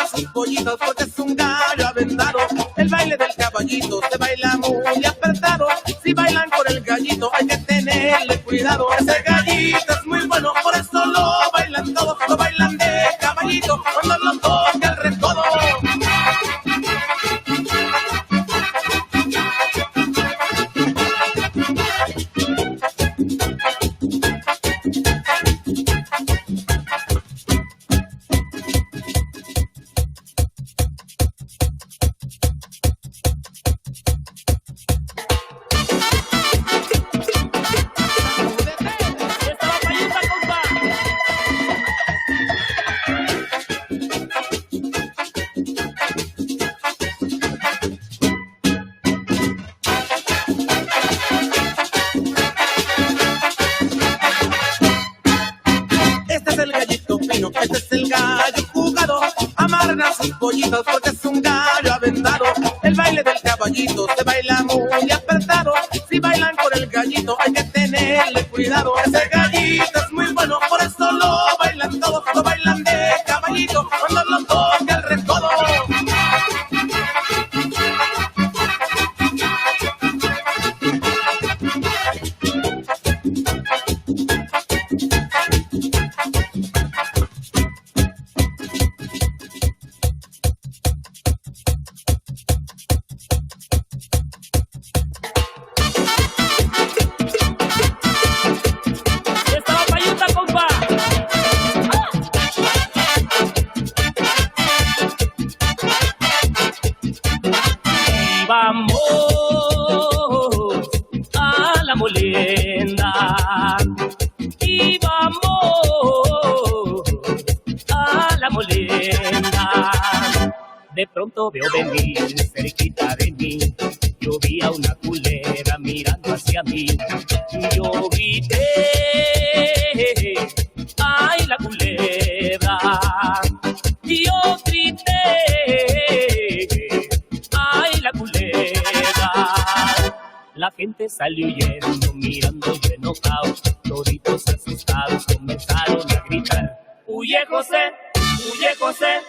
amarra sus pollitos porque es un gallo aventado. El baile del caballito se baila muy apretado. Si bailan con el gallito hay que tenerle cuidado. Ese gallito es muy bueno, por eso lo bailan todos. Lo bailan de caballito cuando lo toca el recodo. Este es el gallo jugado, amarra sus pollitos porque es un gallo aventado. El baile del caballito se baila muy apretado. Si bailan con el gallito hay que tenerle cuidado. Ese gallito es muy bueno, por eso lo bailan todos. Lo bailan de caballito cuando lo toca el recodo. De pronto veo venir cerquita de mí, yo vi a una culebra mirando hacia mí, y yo grité, ¡ay, la culebra! Y yo grité, ¡ay, la culebra! La gente salió huyendo, mirando yo enojado, toditos asustados comenzaron a gritar, ¡huye José! ¡Huye José!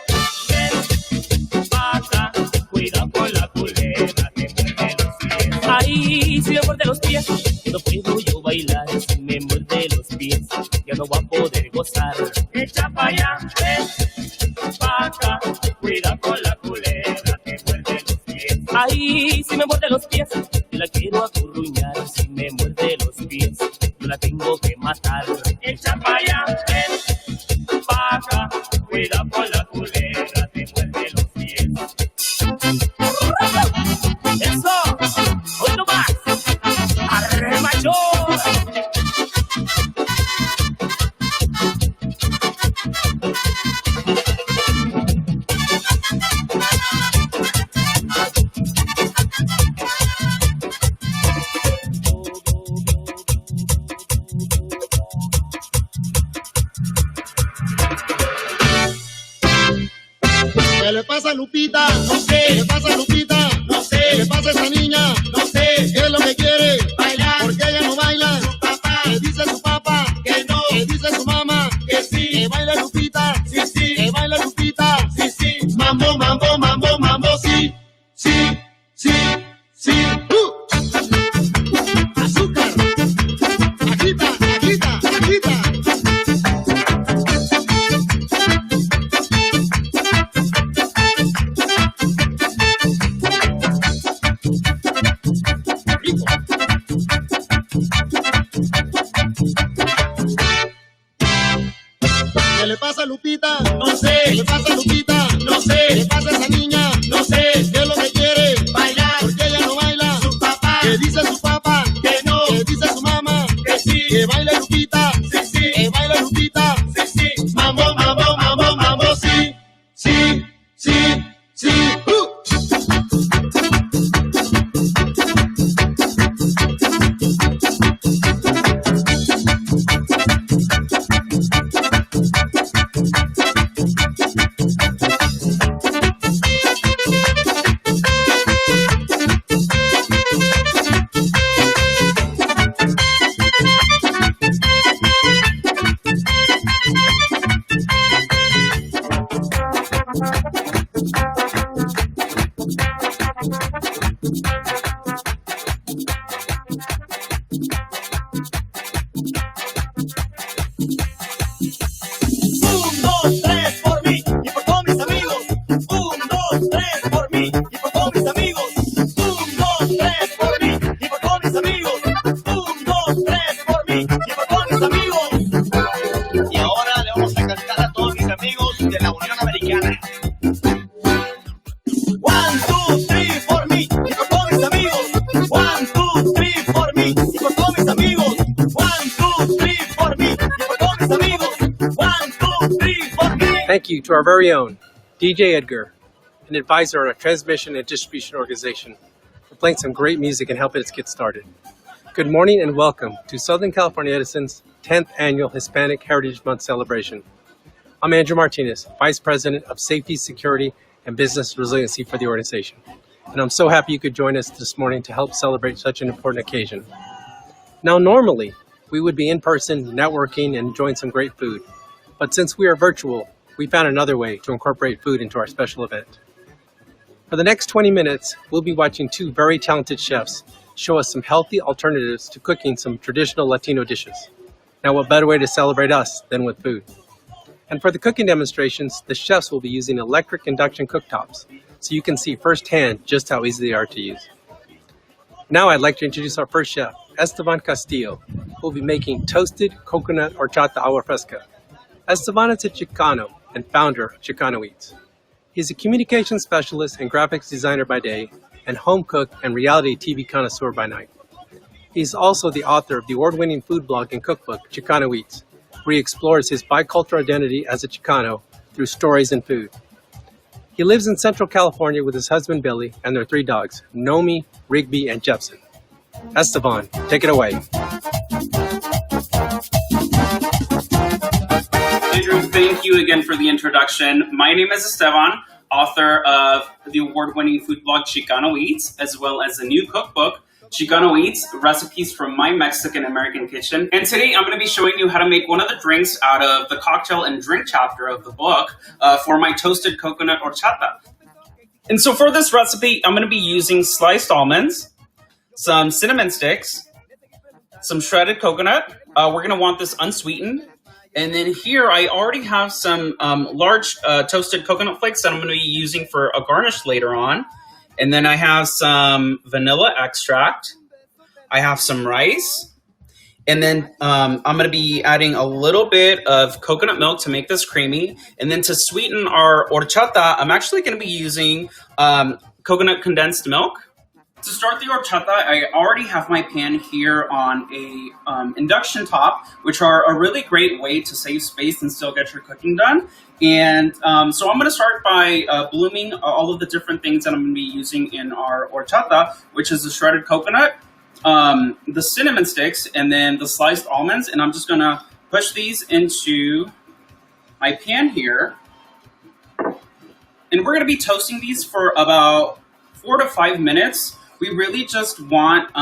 Cuidado con la culebra, te muerde los pies. Ay, si me muerde los pies, no puedo yo bailar. Si me muerde los pies, ya no va a poder gozar. Echa pa' allá, ven pa' acá. Cuidado con la culebra, te muerde los pies. Ay, si me muerde los pies, yo la quiero acurruñar. Si me muerde los pies, yo la tengo que matar. Echa pa' allá, ven pa' acá. Cuidado con la culebra, te muerde los pies. ¡Eso! ¡Hoy no más! ¡Arre mayor! ¿Qué le pasa a Lupita? No sé. ¿Qué le pasa a Lupita? No sé. ¿Qué le pasa a esa niña? No sé. ¿Qué es lo que quiere? Bailar. ¿Por qué ella no baila? Su papá. ¿Qué dice su papá? Que no. ¿Qué dice su mamá? Que sí. ¿Que baila Lupita? Sí, sí. ¿Que baila Lupita? Sí, sí. Mambo, mambo, mambo, mambo, sí. Sí, sí, sí. Azúcar. Agita, agita, agita. ¿Qué le pasa a Lupita? No sé. ¿Qué le pasa a Lupita? No sé. ¿Qué le pasa a esa niña? No sé. ¿Qué es lo que quiere? Bailar. ¿Por qué ella no baila? Su papá. ¿Qué dice su papá? Que no. ¿Qué dice su mamá? Que sí. ¿Que baila Lupita? Sí, sí. ¿Que baila Lupita? Sí, sí. Mambo, mambo, mambo, mambo, sí. Sí, sí, sí. Thank you to our very own DJ Edgar, an advisor on our transmission and distribution organization, for playing some great music and helping us get started. Good morning and welcome to Southern California Edison's 10th Annual Hispanic Heritage Month celebration. I'm Andrew Martinez, Vice President of Safety, Security, and Business Resiliency for the organization. And I'm so happy you could join us this morning to help celebrate such an important occasion. Now, normally, we would be in person, networking, and enjoying some great food. But since we are virtual, we found another way to incorporate food into our special event. For the next 20 minutes, we'll be watching two very talented chefs show us some healthy alternatives to cooking some traditional Latino dishes. Now, what better way to celebrate us than with food? And for the cooking demonstrations, the chefs will be using electric induction cooktops, so you can see firsthand just how easy they are to use. Now I'd like to introduce our first chef, Estevan Castillo, who will be making toasted coconut horchata agua fresca. Estevan is a Chicano and founder of Chicano Eats. He's a communication specialist and graphics designer by day, and home cook and reality TV connoisseur by night. He's also the author of the award-winning food blog and cookbook, Chicano Eats, where he explores his bicultural identity as a Chicano through stories and food. He lives in Central California with his husband, Billy, and their three dogs, Nomi, Rigby, and Jepson. Estevan, take it away. Andrew, thank you again for the introduction. My name is Estevan, author of the award-winning food blog Chicano Eats, as well as a new cookbook, Chicano Eats, Recipes from My Mexican-American Kitchen. And today I'm going to be showing you how to make one of the drinks out of the cocktail and drink chapter of the book for my toasted coconut horchata. And so for this recipe, I'm going to be using sliced almonds, some cinnamon sticks, some shredded coconut. We're going to want this unsweetened. And then here I already have some large toasted coconut flakes that I'm going to be using for a garnish later on. And then I have some vanilla extract. I have some rice. And then I'm going to be adding a little bit of coconut milk to make this creamy. And then to sweeten our horchata, I'm actually going to be using coconut condensed milk. To start the horchata, I already have my pan here on a induction top, which are a really great way to save space and still get your cooking done. And so I'm going to start by blooming all of the different things that I'm going to be using in our horchata, which is the shredded coconut, the cinnamon sticks, and then the sliced almonds. And I'm just going to push these into my pan here. And we're going to be toasting these for about 4 to 5 minutes. We really just want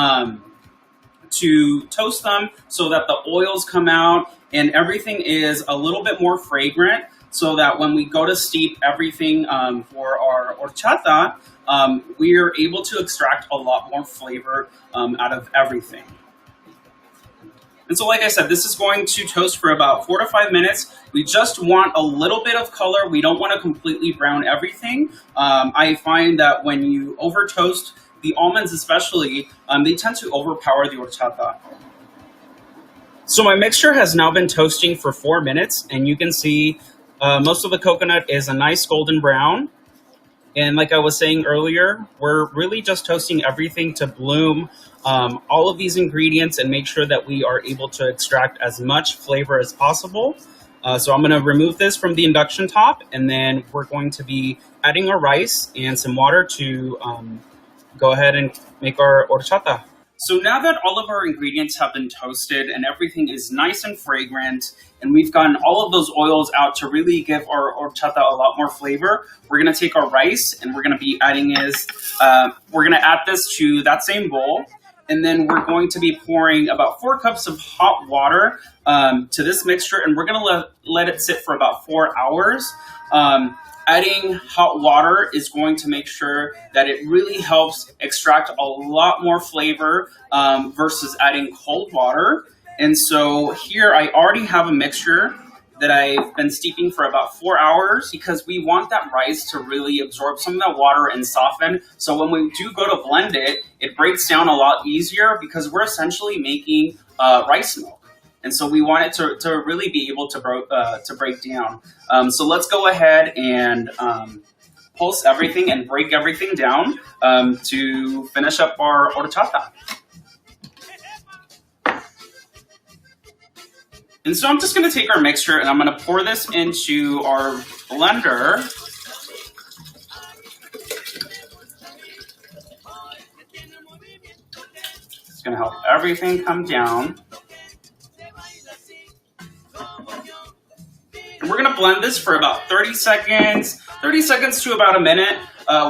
to toast them so that the oils come out and everything is a little bit more fragrant, so that when we go to steep everything for our horchata, we are able to extract a lot more flavor out of everything. And so like I said, this is going to toast for about 4 to 5 minutes. We just want a little bit of color. We don't want to completely brown everything. I find that when you over toast the almonds especially, they tend to overpower the horchata. So my mixture has now been toasting for 4 minutes, and you can see most of the coconut is a nice golden brown. And like I was saying earlier, we're really just toasting everything to bloom all of these ingredients and make sure that we are able to extract as much flavor as possible. So I'm going to remove this from the induction top, and then we're going to be adding our rice and some water to go ahead and make our horchata. So now that all of our ingredients have been toasted and everything is nice and fragrant, and we've gotten all of those oils out to really give our horchata a lot more flavor, we're going to take our rice and we're going to be adding we're going to add this to that same bowl. And then we're going to be pouring about 4 cups of hot water to this mixture, and we're going to let it sit for about 4 hours. Adding hot water is going to make sure that it really helps extract a lot more flavor versus adding cold water. And so here I already have a mixture that I've been steeping for about 4 hours, because we want that rice to really absorb some of that water and soften. So when we do go to blend it, it breaks down a lot easier, because we're essentially making rice milk. And so we want it to really be able to break down. So let's go ahead and pulse everything and break everything down to finish up our horchata. And so I'm just going to take our mixture and I'm going to pour this into our blender. It's going to help everything come down. And we're going to blend this for about 30 seconds to about a minute.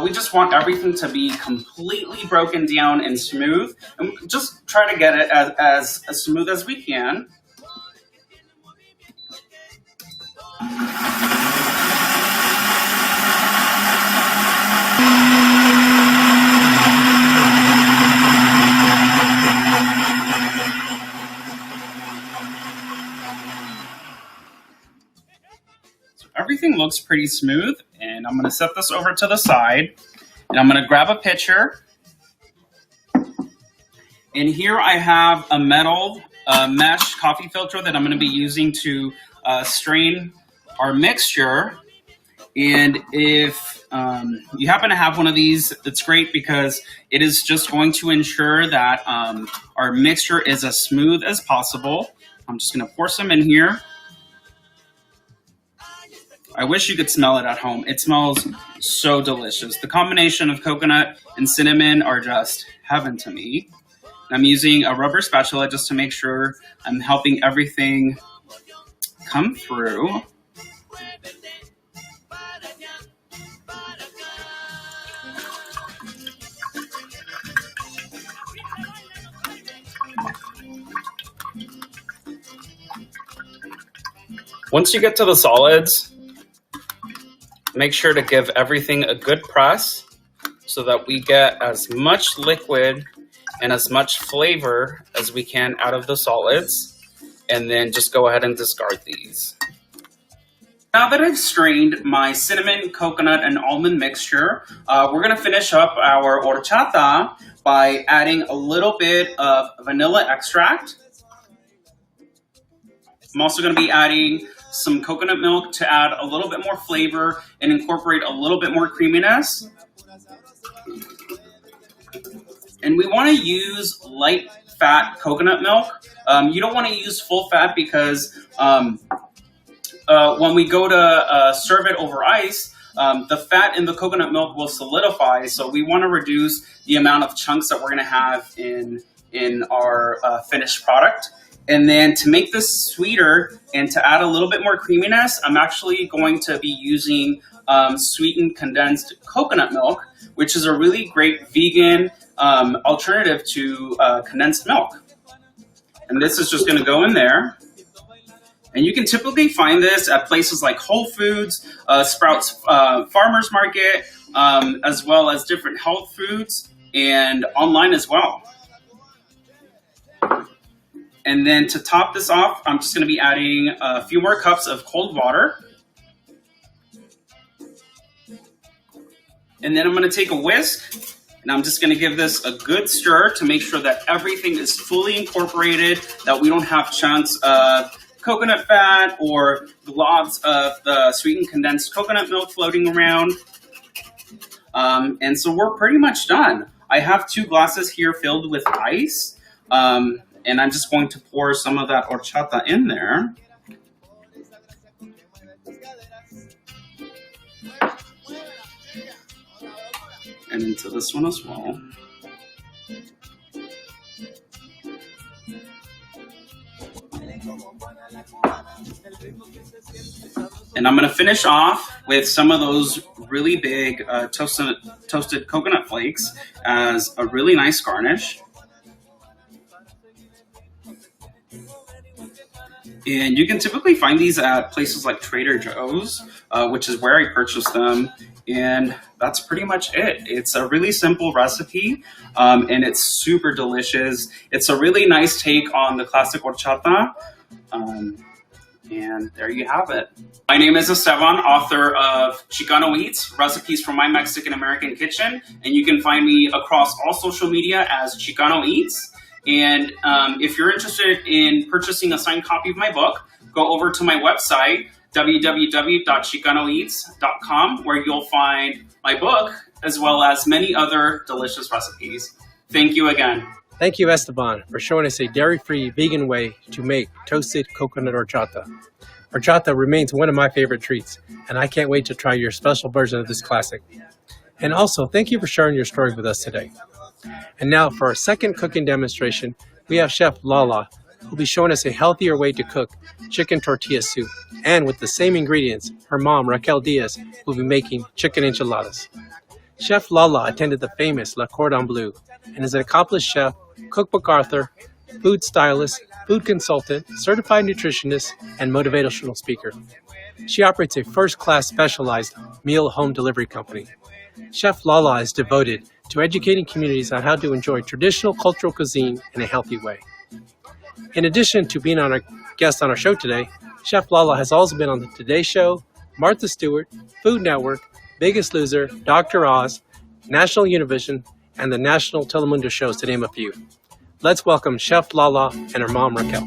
We just want everything to be completely broken down and smooth. And just try to get it as smooth as we can. Everything looks pretty smooth, and I'm going to set this over to the side, and I'm going to grab a pitcher. And here I have a metal mesh coffee filter that I'm going to be using to strain our mixture. And if you happen to have one of these, it's great because it is just going to ensure that our mixture is as smooth as possible. I'm just going to pour some in here. I wish you could smell it at home. It smells so delicious. The combination of coconut and cinnamon are just heaven to me. I'm using a rubber spatula just to make sure I'm helping everything come through. Once you get to the solids, make sure to give everything a good press so that we get as much liquid and as much flavor as we can out of the solids. And then just go ahead and discard these. Now that I've strained my cinnamon, coconut, and almond mixture, we're going to finish up our horchata by adding a little bit of vanilla extract. I'm also going to be adding some coconut milk to add a little bit more flavor and incorporate a little bit more creaminess. And we want to use light fat coconut milk. You don't want to use full fat because when we go to serve it over ice, the fat in the coconut milk will solidify. So we want to reduce the amount of chunks that we're going to have in our finished product. And then to make this sweeter and to add a little bit more creaminess, I'm actually going to be using sweetened condensed coconut milk, which is a really great vegan alternative to condensed milk. And this is just going to go in there. And you can typically find this at places like Whole Foods, Sprouts Farmers Market, as well as different health foods and online as well. And then to top this off, I'm just going to be adding a few more cups of cold water. And then I'm going to take a whisk, and I'm just going to give this a good stir to make sure that everything is fully incorporated, that we don't have chunks of coconut fat or globs of the sweetened condensed coconut milk floating around. And so we're pretty much done. I have 2 glasses here filled with ice. And I'm just going to pour some of that horchata in there. And into this one as well. And I'm going to finish off with some of those really big toasted coconut flakes as a really nice garnish. And you can typically find these at places like Trader Joe's, which is where I purchased them. And that's pretty much it. It's a really simple recipe, and it's super delicious. It's a really nice take on the classic horchata. And there you have it. My name is Estevan, author of Chicano Eats, Recipes from My Mexican American Kitchen. And you can find me across all social media as Chicano Eats. And if you're interested in purchasing a signed copy of my book, go over to my website, www.chicanoeats.com, where you'll find my book, as well as many other delicious recipes. Thank you again. Thank you, Esteban, for showing us a dairy-free vegan way to make toasted coconut horchata. Orchata remains one of my favorite treats, and I can't wait to try your special version of this classic. And also, thank you for sharing your story with us today. And now for our second cooking demonstration, we have Chef Lala, who will be showing us a healthier way to cook chicken tortilla soup. And with the same ingredients, her mom, Raquel Diaz, will be making chicken enchiladas. Chef Lala attended the famous Le Cordon Bleu and is an accomplished chef, cookbook author, food stylist, food consultant, certified nutritionist, and motivational speaker. She operates a first-class specialized meal home delivery company. Chef Lala is devoted to educating communities on how to enjoy traditional cultural cuisine in a healthy way. In addition to being a guest on our show today, Chef Lala has also been on the Today Show, Martha Stewart, Food Network, Biggest Loser, Dr. Oz, National Univision, and the National Telemundo shows, to name a few. Let's welcome Chef Lala and her mom, Raquel.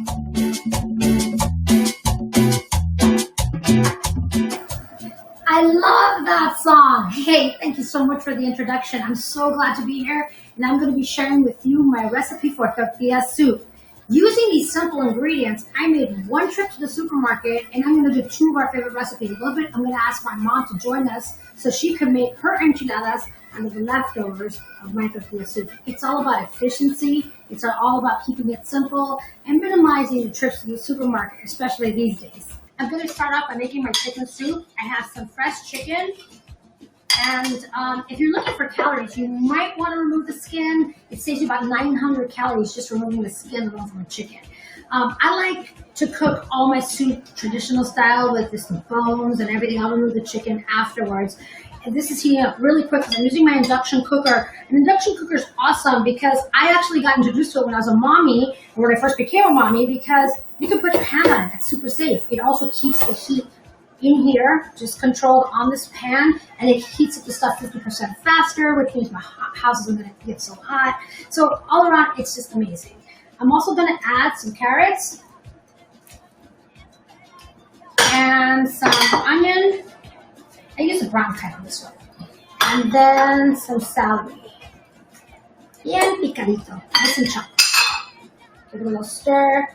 I love that song. Hey, thank you so much for the introduction. I'm so glad to be here, and I'm going to be sharing with you my recipe for tortilla soup. Using these simple ingredients, I made one trip to the supermarket, and I'm going to do two of our favorite recipes. A little bit, I'm going to ask my mom to join us so she can make her enchiladas out of the leftovers of my tortilla soup. It's all about efficiency. It's all about keeping it simple and minimizing the trips to the supermarket, especially these days. I'm going to start off by making my chicken soup. I have some fresh chicken. And if you're looking for calories, you might want to remove the skin. It saves you about 900 calories just removing the skin alone from a chicken. I like to cook all my soup traditional style with the bones and everything. I'll remove the chicken afterwards. And this is heating up really quick because I'm using my induction cooker. An induction cooker is awesome because I actually got introduced to it when I was a mommy, or when I first became a mommy, because you can put your pan on it. It's super safe. It also keeps the heat in here, just controlled on this pan, and it heats up the stuff 50% faster, which means my house isn't going to get so hot. So all around, it's just amazing. I'm also going to add some carrots and some onion. I use a brown kind on this one. And then some celery. Bien picadito, nice and chopped. Give it a little stir.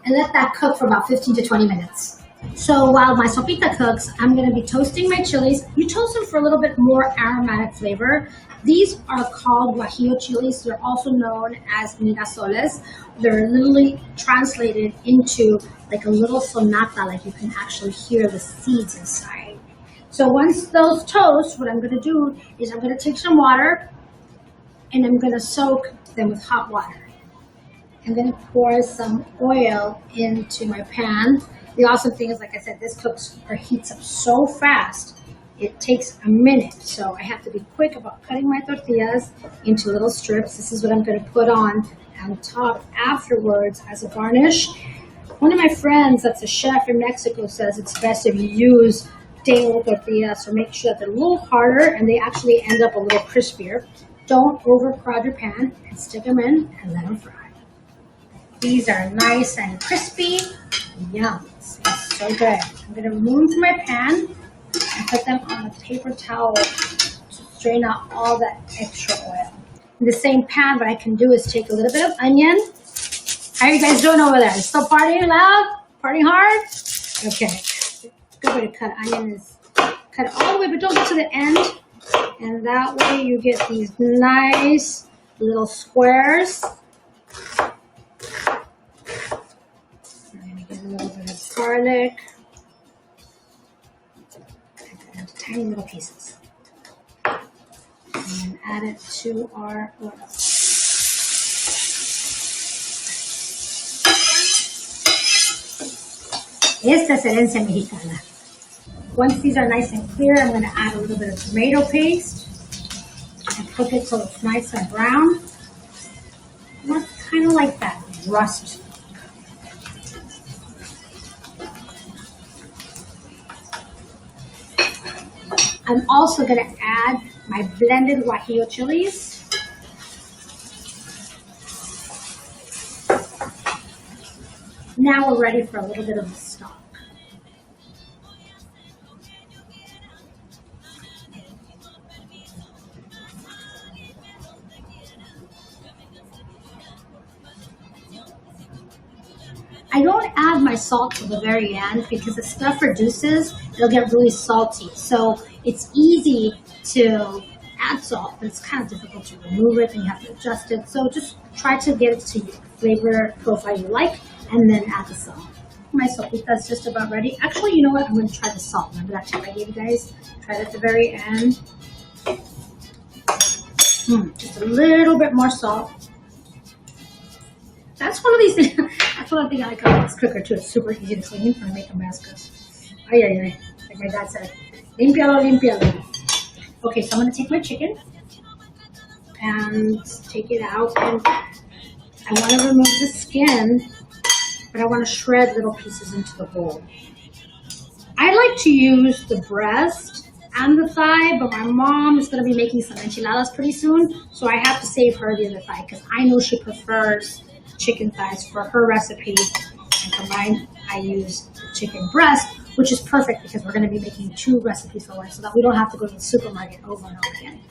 And let that cook for about 15 to 20 minutes. So while my sopita cooks, I'm going to be toasting my chilies. You toast them for a little bit more aromatic flavor. These are called Guajillo Chilis. They're also known as mirasoles. They're literally translated into like a little sonata, like you can actually hear the seeds inside. So once those toast, what I'm going to do is I'm going to take some water and I'm going to soak them with hot water. I'm going to pour some oil into my pan. The awesome thing is, like I said, this cooks or heats up so fast, it takes a minute. So I have to be quick about cutting my tortillas into little strips. This is what I'm going to put on top afterwards as a garnish. One of my friends that's a chef in Mexico says it's best if you use day-old tortillas, so make sure that they're a little harder and they actually end up a little crispier. Don't overcrowd your pan and stick them in and let them fry. These are nice and crispy. Yum. It's so good. I'm going to remove my pan and put them on a paper towel to strain out all that extra oil. In the same pan, what I can do is take a little bit of onion. How are you guys doing over there? Still partying loud? Partying hard? Okay. Good way to cut onion is cut it all the way, but don't get to the end. And that way you get these nice little squares. I'm going to get a little bit of garlic. And tiny little pieces. And add it to our oil. Esta es herencia mexicana. Once these are nice and clear, I'm going to add a little bit of tomato paste and cook it till it's nice and brown. And that's kind of like that rust. I'm also going to add my blended Guajillo Chilis. Now we're ready for a little bit of the stock. I don't add my salt to the very end because the stuff reduces, it'll get really salty. So it's easy to add salt, but it's kind of difficult to remove it and you have to adjust it. So just try to get it to your flavor profile you like and then add the salt. My sopita is just about ready. Actually, you know what? I'm going to try the salt. Remember that tip I gave you guys? Try it at the very end. Just a little bit more salt. That's one of these things. That's one thing I like about this cooker too. It's super easy to clean when I make amezcas. Ay, ay, ay. Like my dad said, limpialo, limpialo. Okay, so I'm going to take my chicken and take it out. And I want to remove the skin, but I want to shred little pieces into the bowl. I like to use the breast and the thigh, but my mom is going to be making some enchiladas pretty soon, so I have to save her the other thigh because I know she prefers chicken thighs for her recipe, and for mine, I use chicken breast, which is perfect because we're going to be making 2 recipes for one so that we don't have to go to the supermarket over and over again.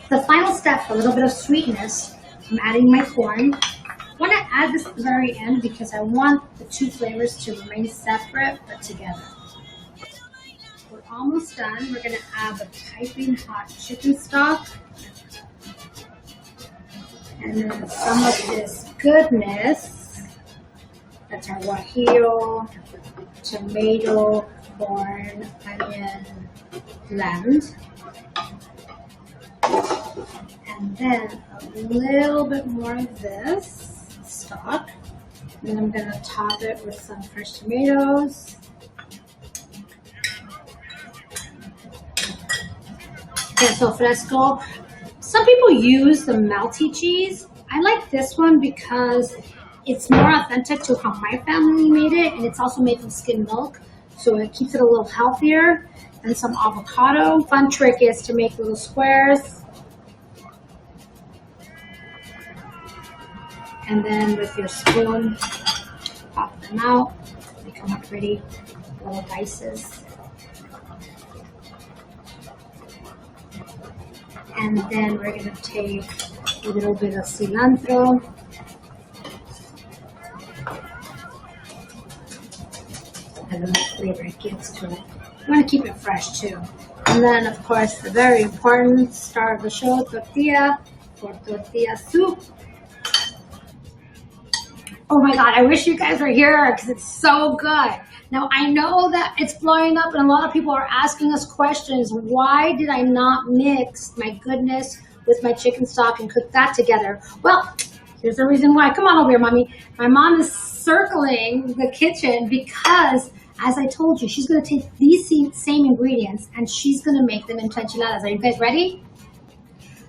The final step, a little bit of sweetness, I'm adding my corn. I want to add this at the very end because I want the 2 flavors to remain separate but together. We're almost done. We're going to add the piping hot chicken stock. And then some of this goodness. That's our guajillo, tomato, corn, onion, blend. And then a little bit more of this stock. And then I'm going to top it with some fresh tomatoes. Queso fresco. Some people use the melty cheese. I like this one because it's more authentic to how my family made it, and it's also made from skim milk, so it keeps it a little healthier. And some avocado. Fun trick is to make little squares. And then with your spoon, pop them out. They come out pretty little dices. And then we're going to take a little bit of cilantro. And the flavor it gives to it. You want to keep it fresh too. And then, of course, the very important star of the show, tortilla for tortilla soup. Oh my God, I wish you guys were here because it's so good. Now, I know that it's blowing up and a lot of people are asking us questions. Why did I not mix my goodness with my chicken stock and cook that together? Well, here's the reason why. Come on over here, Mommy. My mom is circling the kitchen because, as I told you, she's going to take these same ingredients and she's going to make them into enchiladas. Are you guys ready?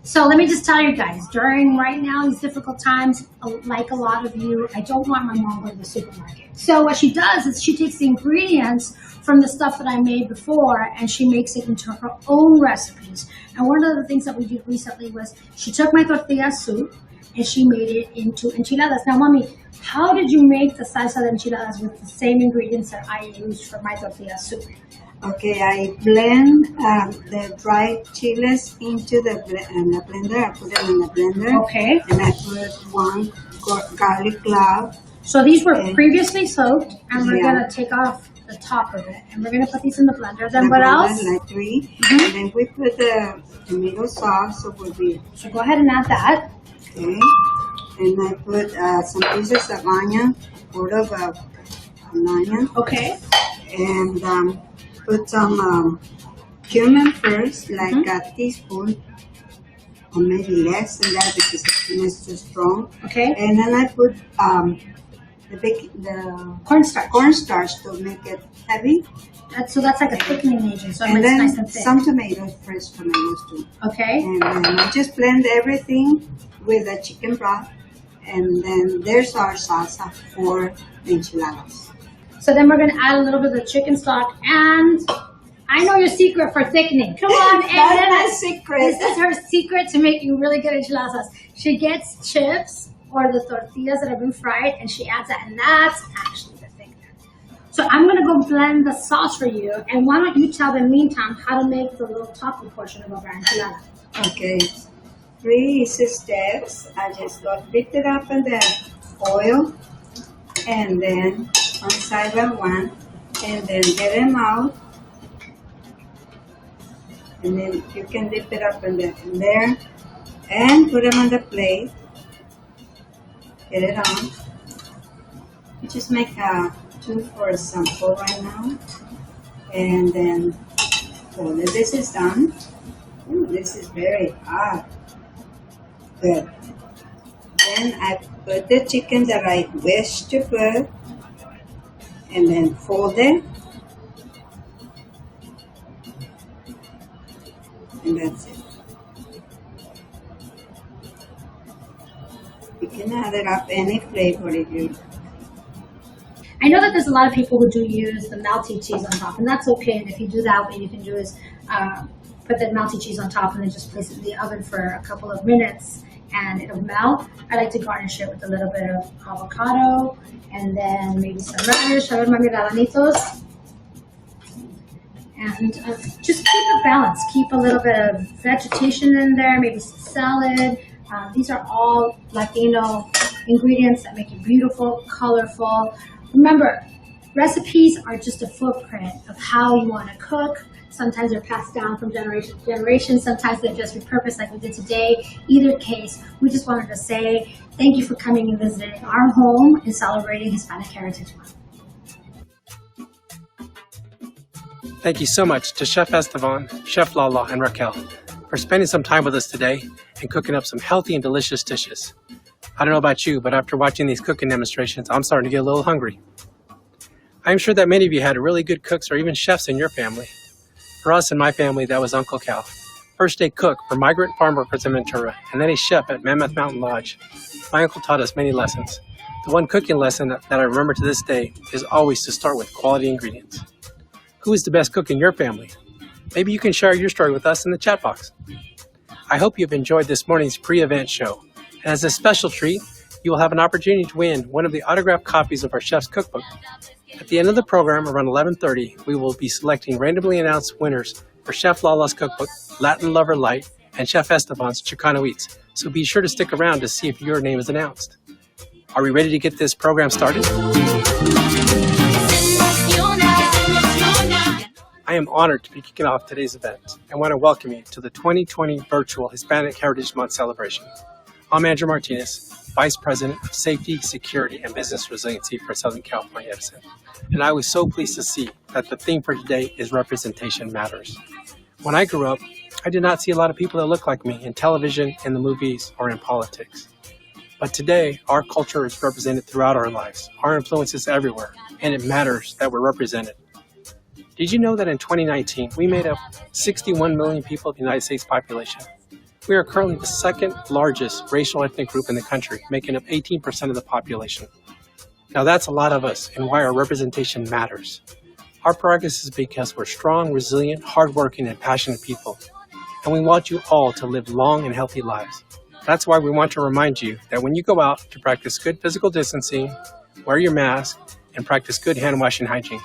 So let me just tell you guys, during right now, these difficult times, like a lot of you, I don't want my mom going to the supermarket. So what she does is she takes the ingredients from the stuff that I made before and she makes it into her own recipes. And one of the things that we did recently was she took my tortilla soup and she made it into enchiladas. Now, Mommy, how did you make the salsa de enchiladas with the same ingredients that I used for my tortilla soup? Okay, I blend the dried chiles into the blender. I put them in the blender. Okay. And I put 1 garlic clove. So these were previously soaked, and we're going to take off the top of it. And we're going to put these in the blender. Then what else? Like 3. And then we put the tomato sauce. So we'll be. So go ahead and add that. Okay. And I put some pieces of onion, quarter of an onion. Okay. And put some cumin first, like a teaspoon, or maybe less than that because the cumin is too strong. Okay. And then I put the cornstarch to make it heavy. So that's like a thickening agent, so it and makes then nice and thick. Some tomatoes, fresh tomatoes too. Okay. And then I just blend everything with the chicken broth. And then there's our salsa for the enchiladas. So then we're going to add a little bit of the chicken stock, and I know your secret for thickening. Come on, That's my secret. This is her secret to making really good enchiladas. She gets chips or the tortillas that have been fried, and she adds that, and that's actually the thickener. So I'm going to go blend the sauce for you, and why don't you tell, in the meantime, how to make the little topping portion of our enchilada. Okay. 3 easy steps. I just got picked it up in the oil. and then one side by one, and then get them out, and then you can dip it up in there, and put them on the plate. Get it on. You just make two for a sample right now, and then this is done. Ooh, this is very hot. Good. Then I put the chicken that I wish to put, and then fold it, and that's it. You can add it up any flavor if you. I know that there's a lot of people who do use the melty cheese on top, and that's okay. And if you do that, what you can do is put the melty cheese on top and then just place it in the oven for a couple of minutes and it'll melt. I like to garnish it with a little bit of avocado and then maybe some radish, radanitos. And just keep it balanced. Keep a little bit of vegetation in there, maybe some salad. These are all Latino ingredients that make it beautiful, colorful. Remember, recipes are just a footprint of how you want to cook. Sometimes they're passed down from generation to generation. Sometimes they're just repurposed like we did today. Either case, we just wanted to say thank you for coming and visiting our home and celebrating Hispanic Heritage Month. Thank you so much to Chef Estevan, Chef Lala, and Raquel for spending some time with us today and cooking up some healthy and delicious dishes. I don't know about you, but after watching these cooking demonstrations, I'm starting to get a little hungry. I'm sure that many of you had really good cooks or even chefs in your family. For us and my family, that was Uncle Cal, first-day cook for migrant farm workers in Ventura, and then a chef at Mammoth Mountain Lodge. My uncle taught us many lessons. The one cooking lesson that I remember to this day is always to start with quality ingredients. Who is the best cook in your family? Maybe you can share your story with us in the chat box. I hope you've enjoyed this morning's pre-event show. And as a special treat, you will have an opportunity to win one of the autographed copies of our chef's cookbook. At the end of the program, around 11:30, we will be selecting randomly announced winners for Chef Lala's cookbook, Latin Lover Light, and Chef Esteban's Chicano Eats. So be sure to stick around to see if your name is announced. Are we ready to get this program started? I am honored to be kicking off today's event and want to welcome you to the 2020 Virtual Hispanic Heritage Month celebration. I'm Andrew Martinez, Vice President of Safety, Security, and Business Resiliency for Southern California Edison. And I was so pleased to see that the theme for today is Representation Matters. When I grew up, I did not see a lot of people that looked like me in television, in the movies, or in politics. But today, our culture is represented throughout our lives. Our influence is everywhere, and it matters that we're represented. Did you know that in 2019, we made up 61 million people of the United States population? We are currently the second largest racial ethnic group in the country, making up 18% of the population. Now that's a lot of us and why our representation matters. Our progress is because we're strong, resilient, hardworking, and passionate people. And we want you all to live long and healthy lives. That's why we want to remind you that when you go out to practice good physical distancing, wear your mask, and practice good hand washing hygiene.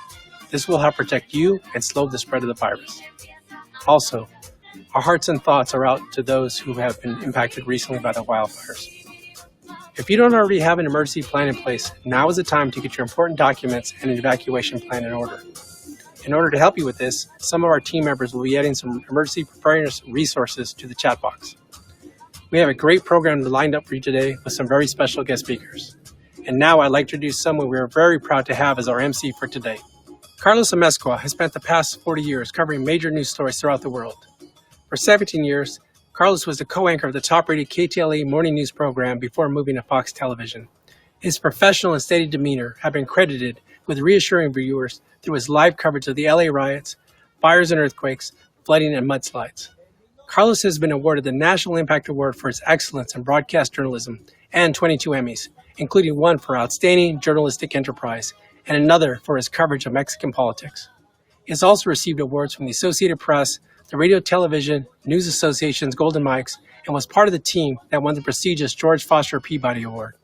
This will help protect you and slow the spread of the virus. Also, our hearts and thoughts are out to those who have been impacted recently by the wildfires. If you don't already have an emergency plan in place, now is the time to get your important documents and an evacuation plan in order. In order to help you with this, some of our team members will be adding some emergency preparedness resources to the chat box. We have a great program lined up for you today with some very special guest speakers. And now I'd like to introduce someone we are very proud to have as our MC for today. Carlos Amezcua has spent the past 40 years covering major news stories throughout the world. For 17 years, Carlos was the co-anchor of the top-rated KTLA morning news program before moving to Fox Television. His professional and steady demeanor have been credited with reassuring viewers through his live coverage of the LA riots, fires and earthquakes, flooding and mudslides. Carlos has been awarded the National Impact Award for his excellence in broadcast journalism and 22 Emmys, including one for Outstanding Journalistic Enterprise and another for his coverage of Mexican politics. He has also received awards from the Associated Press, the Radio Television News Association's Golden Mics, and was part of the team that won the prestigious George Foster Peabody Award.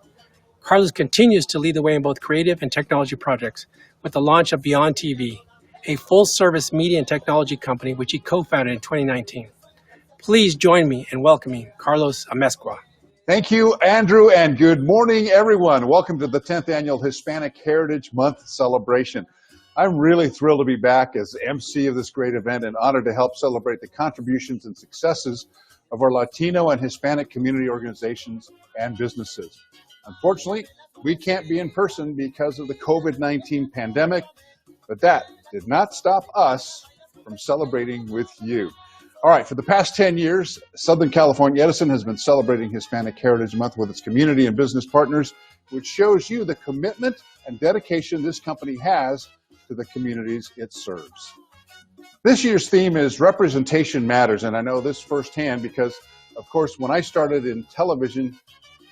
Carlos continues to lead the way in both creative and technology projects with the launch of Beyond TV, a full-service media and technology company which he co-founded in 2019. Please join me in welcoming Carlos Amezcua. Thank you, Andrew, and good morning, everyone. Welcome to the 10th Annual Hispanic Heritage Month celebration. I'm really thrilled to be back as MC of this great event and honored to help celebrate the contributions and successes of our Latino and Hispanic community organizations and businesses. Unfortunately, we can't be in person because of the COVID-19 pandemic, but that did not stop us from celebrating with you. All right, for the past 10 years, Southern California Edison has been celebrating Hispanic Heritage Month with its community and business partners, which shows you the commitment and dedication this company has to the communities it serves. This year's theme is Representation Matters, and I know this firsthand because, of course, when I started in television,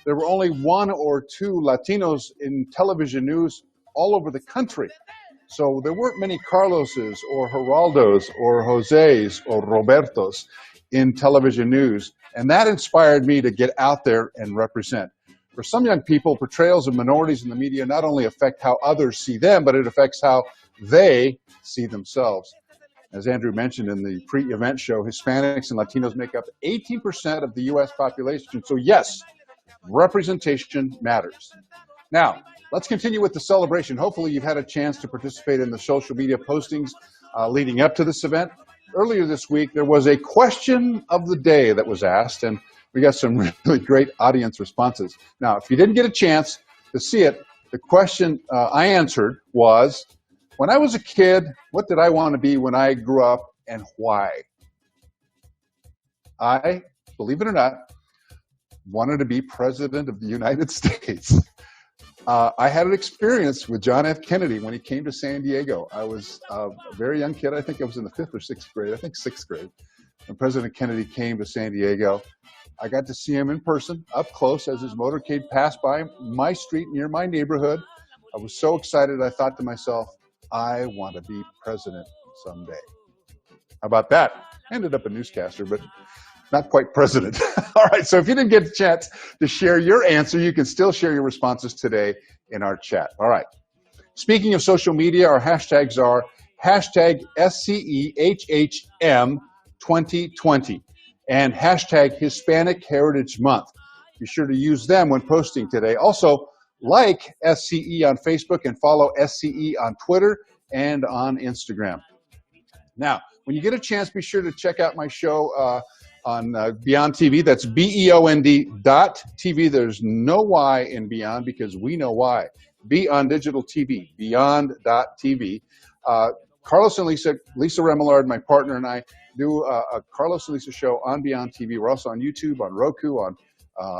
there were only one or two Latinos in television news all over the country. So there weren't many Carloses or Geraldos or Jose's or Robertos in television news. And that inspired me to get out there and represent. For some young people, portrayals of minorities in the media not only affect how others see them, but it affects how they see themselves. As Andrew mentioned in the pre-event show, Hispanics and Latinos make up 18% of the U.S. population. So yes, representation matters. Now, let's continue with the celebration. Hopefully you've had a chance to participate in the social media postings leading up to this event. Earlier this week, there was a question of the day that was asked, and we got some really great audience responses. Now, if you didn't get a chance to see it, the question I answered was, when I was a kid, what did I want to be when I grew up and why? I, believe it or not, wanted to be president of the United States. I had an experience with John F. Kennedy when he came to San Diego. I was a very young kid. I think I was in the 5th or 6th grade. I think 6th grade. When President Kennedy came to San Diego, I got to see him in person, up close, as his motorcade passed by my street near my neighborhood. I was so excited, I thought to myself, I want to be president someday. How about that? I ended up a newscaster, but not quite president. All right, so if you didn't get a chance to share your answer, you can still share your responses today in our chat. All right. Speaking of social media, our hashtags are hashtag SCEHHM2020 and hashtag Hispanic Heritage Month. Be sure to use them when posting today. Also, like SCE on Facebook and follow SCE on Twitter and on Instagram. Now, when you get a chance, be sure to check out my show on Beyond TV. That's BEOND.TV. There's no Y in Beyond because we know why. Beyond Digital TV, Beyond.TV. Carlos and Lisa Remillard, my partner, and I do a Carlos and Lisa show on Beyond TV. We're also on YouTube, on Roku, on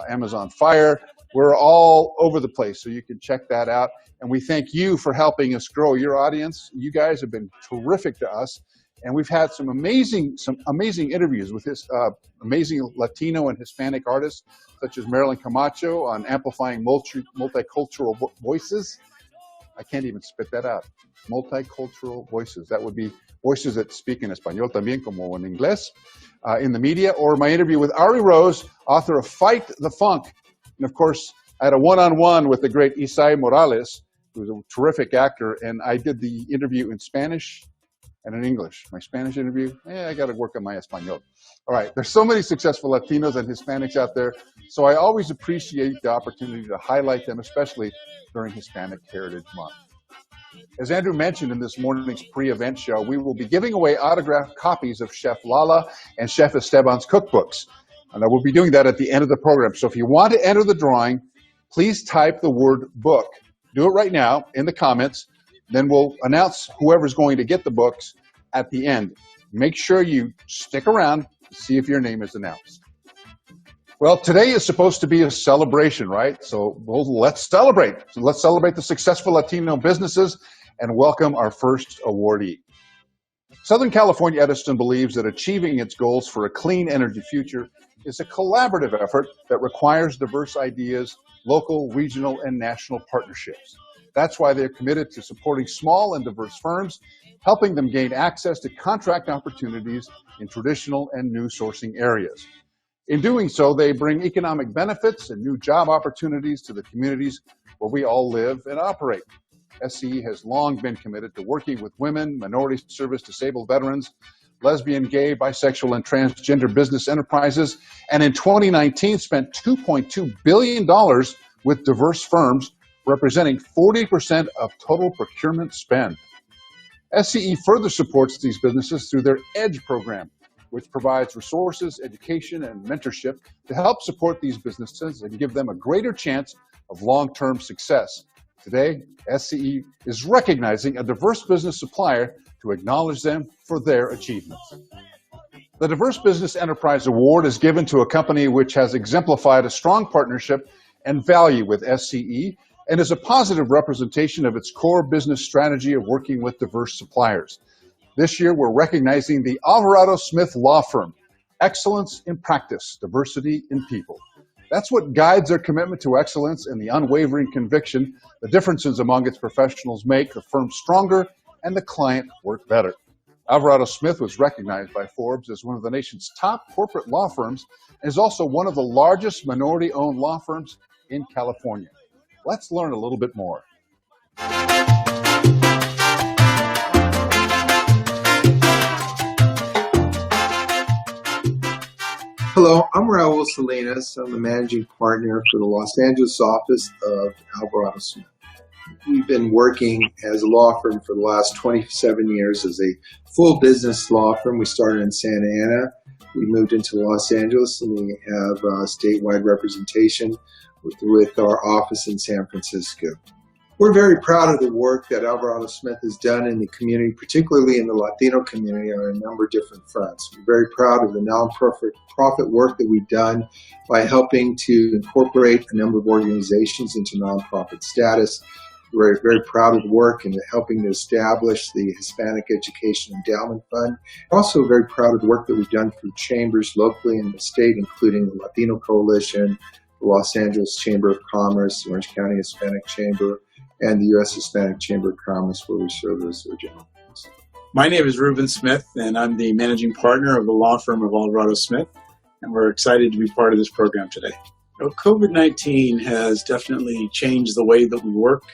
Amazon Fire. We're all over the place, so you can check that out. And we thank you for helping us grow your audience. You guys have been terrific to us. And we've had some amazing interviews with this amazing Latino and Hispanic artists, such as Marilyn Camacho on amplifying multicultural voices. I can't even spit that out. Multicultural voices. That would be voices that speak in Español también, como en inglés, in the media. Or my interview with Ari Rose, author of Fight the Funk. And of course, I had a one-on-one with the great Isai Morales, who's a terrific actor, and I did the interview in Spanish and in English. My Spanish interview, I got to work on my Espanol. All right, there's so many successful Latinos and Hispanics out there, so I always appreciate the opportunity to highlight them, especially during Hispanic Heritage Month. As Andrew mentioned in this morning's pre-event show, we will be giving away autographed copies of Chef Lala and Chef Esteban's cookbooks. And I will be doing that at the end of the program. So if you want to enter the drawing, please type the word book. Do it right now in the comments. Then we'll announce whoever's going to get the books at the end. Make sure you stick around to see if your name is announced. Well, today is supposed to be a celebration, right? So let's celebrate. So let's celebrate the successful Latino businesses and welcome our first awardee. Southern California Edison believes that achieving its goals for a clean energy future is a collaborative effort that requires diverse ideas, local, regional, and national partnerships. That's why they're committed to supporting small and diverse firms, helping them gain access to contract opportunities in traditional and new sourcing areas. In doing so, they bring economic benefits and new job opportunities to the communities where we all live and operate. SCE has long been committed to working with women, minority service, disabled veterans, lesbian, gay, bisexual, and transgender business enterprises, and in 2019 spent $2.2 billion with diverse firms, representing 40% of total procurement spend. SCE further supports these businesses through their EDGE program, which provides resources, education, and mentorship to help support these businesses and give them a greater chance of long-term success. Today, SCE is recognizing a diverse business supplier to acknowledge them for their achievements. The Diverse Business Enterprise Award is given to a company which has exemplified a strong partnership and value with SCE and is a positive representation of its core business strategy of working with diverse suppliers. This year, we're recognizing the Alvarado Smith Law Firm, Excellence in Practice, Diversity in People. That's what guides their commitment to excellence and the unwavering conviction the differences among its professionals make the firm stronger and the client work better. Alvarado Smith was recognized by Forbes as one of the nation's top corporate law firms and is also one of the largest minority-owned law firms in California. Let's learn a little bit more. Hello, I'm Raul Salinas. I'm the managing partner for the Los Angeles office of Alvarado Smith. We've been working as a law firm for the last 27 years as a full business law firm. We started in Santa Ana. We moved into Los Angeles, and we have statewide representation with our office in San Francisco. We're very proud of the work that Alvarado Smith has done in the community, particularly in the Latino community, on a number of different fronts. We're very proud of the nonprofit work that we've done by helping to incorporate a number of organizations into nonprofit status. We're very proud of the work in helping to establish the Hispanic Education Endowment Fund. Also very proud of the work that we've done through chambers locally in the state, including the Latino Coalition, the Los Angeles Chamber of Commerce, the Orange County Hispanic Chamber, and the U.S. Hispanic Chamber of Commerce, where we serve as their general counsel. My name is Reuben Smith, and I'm the managing partner of the law firm of Alvarado Smith, and we're excited to be part of this program today. COVID-19 has definitely changed the way that we work.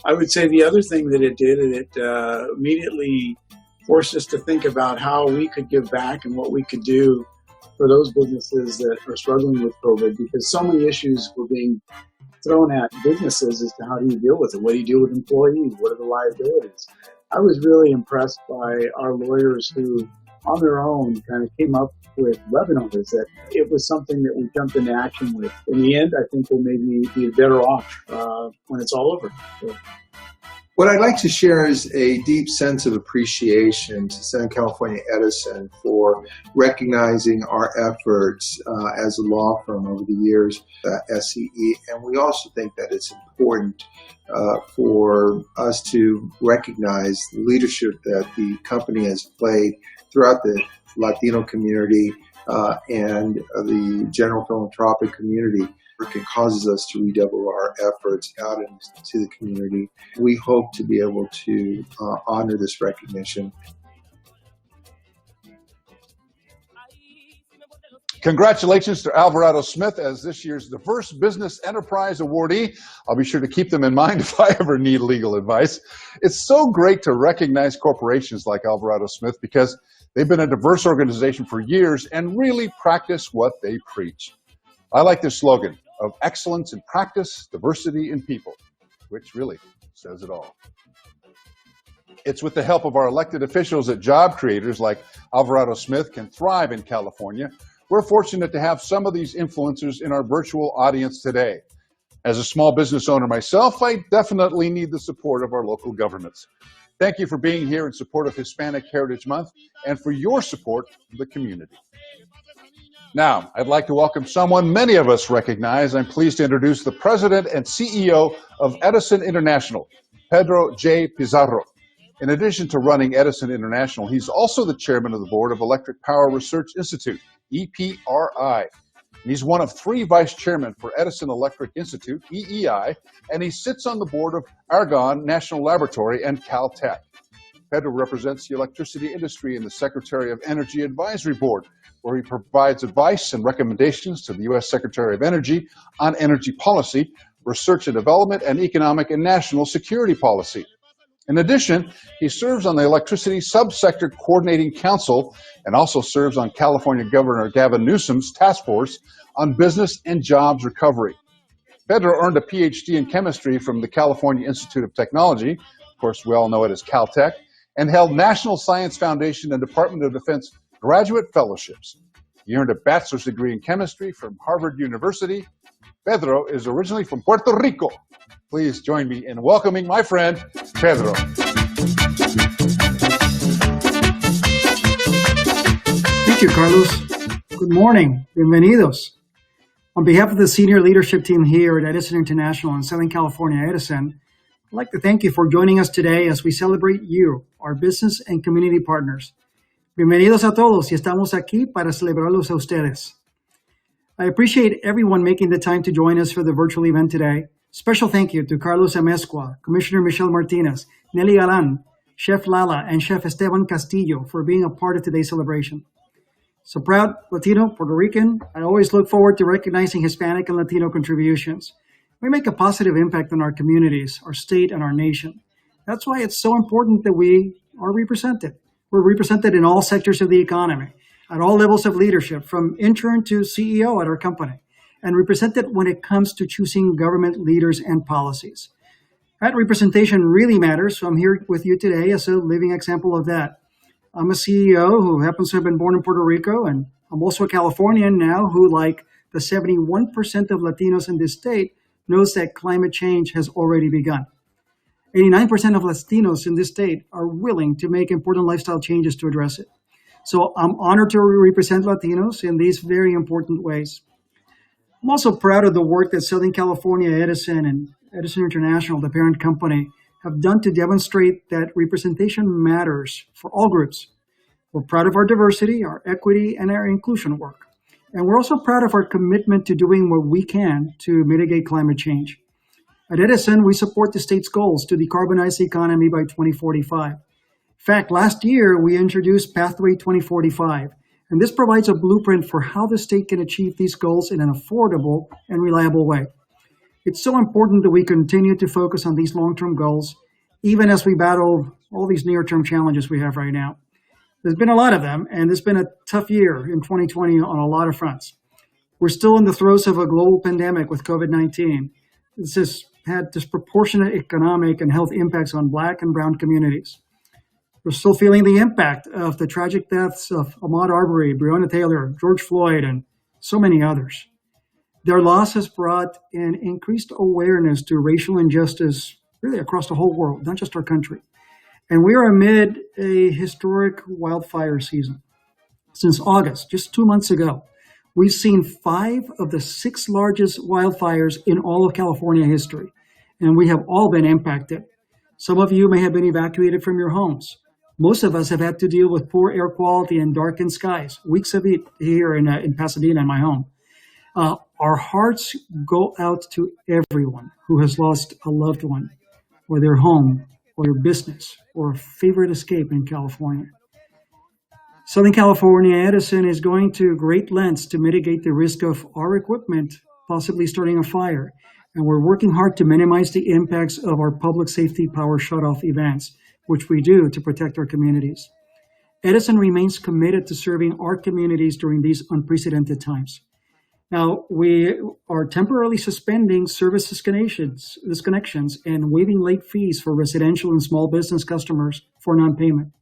I would say the other thing that it did, it immediately forced us to think about how we could give back and what we could do for those businesses that are struggling with COVID, because so many issues were being thrown at businesses as to how do you deal with it? What do you do with employees? What are the liabilities? I was really impressed by our lawyers who, on their own, kind of came up with webinars that it was something that we jumped into action with. In the end, I think we'll maybe be better off when it's all over. So. What I'd like to share is a deep sense of appreciation to Southern California Edison for recognizing our efforts as a law firm over the years at SCE. And we also think that it's important for us to recognize the leadership that the company has played throughout the Latino community and the general philanthropic community. It causes us to redouble our efforts out into the community. We hope to be able to honor this recognition. Congratulations to Alvarado Smith as this year's Diverse Business Enterprise Awardee. I'll be sure to keep them in mind if I ever need legal advice. It's so great to recognize corporations like Alvarado Smith because they've been a diverse organization for years and really practice what they preach. I like this slogan of excellence in practice, diversity in people, which really says it all. It's with the help of our elected officials that job creators like Alvarado Smith can thrive in California. We're fortunate to have some of these influencers in our virtual audience today. As a small business owner myself, I definitely need the support of our local governments. Thank you for being here in support of Hispanic Heritage Month and for your support of the community. Now, I'd like to welcome someone many of us recognize. I'm pleased to introduce the president and CEO of Edison International, Pedro J. Pizarro. In addition to running Edison International, he's also the chairman of the board of Electric Power Research Institute, EPRI. And he's one of 3 vice chairmen for Edison Electric Institute, EEI, and he sits on the board of Argonne National Laboratory and Caltech. Pedro represents the electricity industry in the Secretary of Energy Advisory Board, where he provides advice and recommendations to the U.S. Secretary of Energy on energy policy, research and development, and economic and national security policy. In addition, he serves on the Electricity Subsector Coordinating Council and also serves on California Governor Gavin Newsom's task force on business and jobs recovery. Pedro earned a PhD in chemistry from the California Institute of Technology, of course we all know it as Caltech, and held National Science Foundation and Department of Defense graduate fellowships. He earned a bachelor's degree in chemistry from Harvard University. Pedro is originally from Puerto Rico. Please join me in welcoming my friend, Pedro. Thank you, Carlos. Good morning. Bienvenidos. On behalf of the senior leadership team here at Edison International in Southern California, Edison, I'd like to thank you for joining us today as we celebrate you, our business and community partners. Bienvenidos a todos y estamos aquí para celebrarlos a ustedes. I appreciate everyone making the time to join us for the virtual event today. Special thank you to Carlos Amezcua, Commissioner Michelle Martinez, Nelly Galan, Chef Lala, and Chef Estevan Castillo for being a part of today's celebration. So proud Latino, Puerto Rican, I always look forward to recognizing Hispanic and Latino contributions. We make a positive impact on our communities, our state, and our nation. That's why it's so important that we are represented. We're represented in all sectors of the economy, at all levels of leadership, from intern to CEO at our company, and represented when it comes to choosing government leaders and policies. That representation really matters, so I'm here with you today as a living example of that. I'm a CEO who happens to have been born in Puerto Rico, and I'm also a Californian now who, like the 71% of Latinos in this state, knows that climate change has already begun. 89% of Latinos in this state are willing to make important lifestyle changes to address it. So I'm honored to represent Latinos in these very important ways. I'm also proud of the work that Southern California Edison and Edison International, the parent company, have done to demonstrate that representation matters for all groups. We're proud of our diversity, our equity, and our inclusion work. And we're also proud of our commitment to doing what we can to mitigate climate change. At Edison, we support the state's goals to decarbonize the economy by 2045. In fact, last year, we introduced Pathway 2045, and this provides a blueprint for how the state can achieve these goals in an affordable and reliable way. It's so important that we continue to focus on these long-term goals, even as we battle all these near-term challenges we have right now. There's been a lot of them, and it's been a tough year in 2020 on a lot of fronts. We're still in the throes of a global pandemic with COVID-19. This has had disproportionate economic and health impacts on Black and Brown communities. We're still feeling the impact of the tragic deaths of Ahmaud Arbery, Breonna Taylor, George Floyd, and so many others. Their loss has brought an increased awareness to racial injustice really across the whole world, not just our country. And we are amid a historic wildfire season. Since August, just 2 months ago, we've seen 5 of the 6 largest wildfires in all of California history, and we have all been impacted. Some of you may have been evacuated from your homes. Most of us have had to deal with poor air quality and darkened skies, weeks of it here in Pasadena, in my home. Our hearts go out to everyone who has lost a loved one, or their home, or their business, or a favorite escape in California. Southern California Edison is going to great lengths to mitigate the risk of our equipment possibly starting a fire, and we're working hard to minimize the impacts of our public safety power shutoff events, which we do to protect our communities. Edison remains committed to serving our communities during these unprecedented times. Now, we are temporarily suspending service disconnections and waiving late fees for residential and small business customers for non-payment.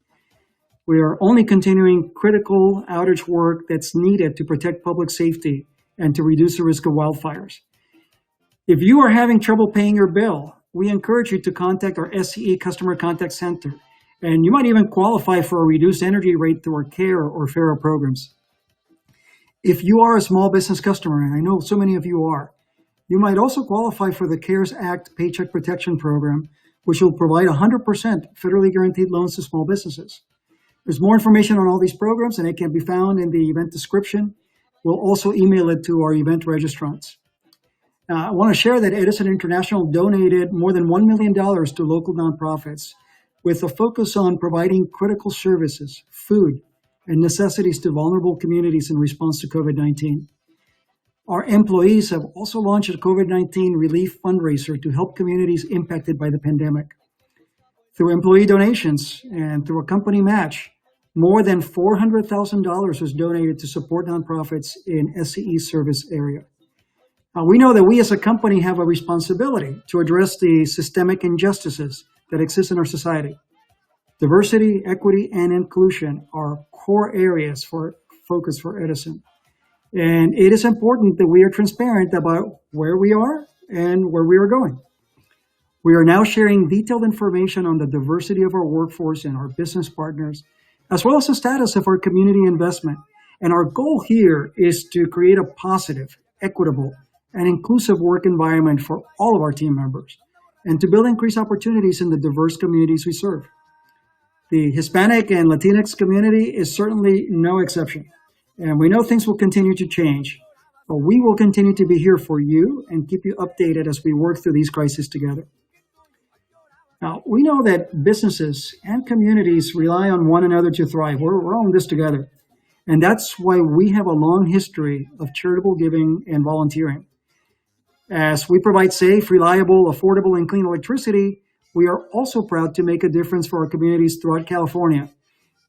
We are only continuing critical outage work that's needed to protect public safety and to reduce the risk of wildfires. If you are having trouble paying your bill, we encourage you to contact our SCE Customer Contact Center, and you might even qualify for a reduced energy rate through our CARE or FARA programs. If you are a small business customer, and I know so many of you are, you might also qualify for the CARES Act Paycheck Protection Program, which will provide 100% federally guaranteed loans to small businesses. There's more information on all these programs, and it can be found in the event description. We'll also email it to our event registrants. I want to share that Edison International donated more than $1 million to local nonprofits with a focus on providing critical services, food, and necessities to vulnerable communities in response to COVID-19. Our employees have also launched a COVID-19 relief fundraiser to help communities impacted by the pandemic. Through employee donations and through a company match, more than $400,000 was donated to support nonprofits in SCE service area. We know that we as a company have a responsibility to address the systemic injustices that exist in our society. Diversity, equity, and inclusion are core areas for focus for Edison. And it is important that we are transparent about where we are and where we are going. We are now sharing detailed information on the diversity of our workforce and our business partners, as well as the status of our community investment. And our goal here is to create a positive, equitable, and inclusive work environment for all of our team members, and to build increased opportunities in the diverse communities we serve. The Hispanic and Latinx community is certainly no exception, and we know things will continue to change, but we will continue to be here for you and keep you updated as we work through these crises together. Now, we know that businesses and communities rely on one another to thrive. We're all in this together, and that's why we have a long history of charitable giving and volunteering. As we provide safe, reliable, affordable, and clean electricity, we are also proud to make a difference for our communities throughout California.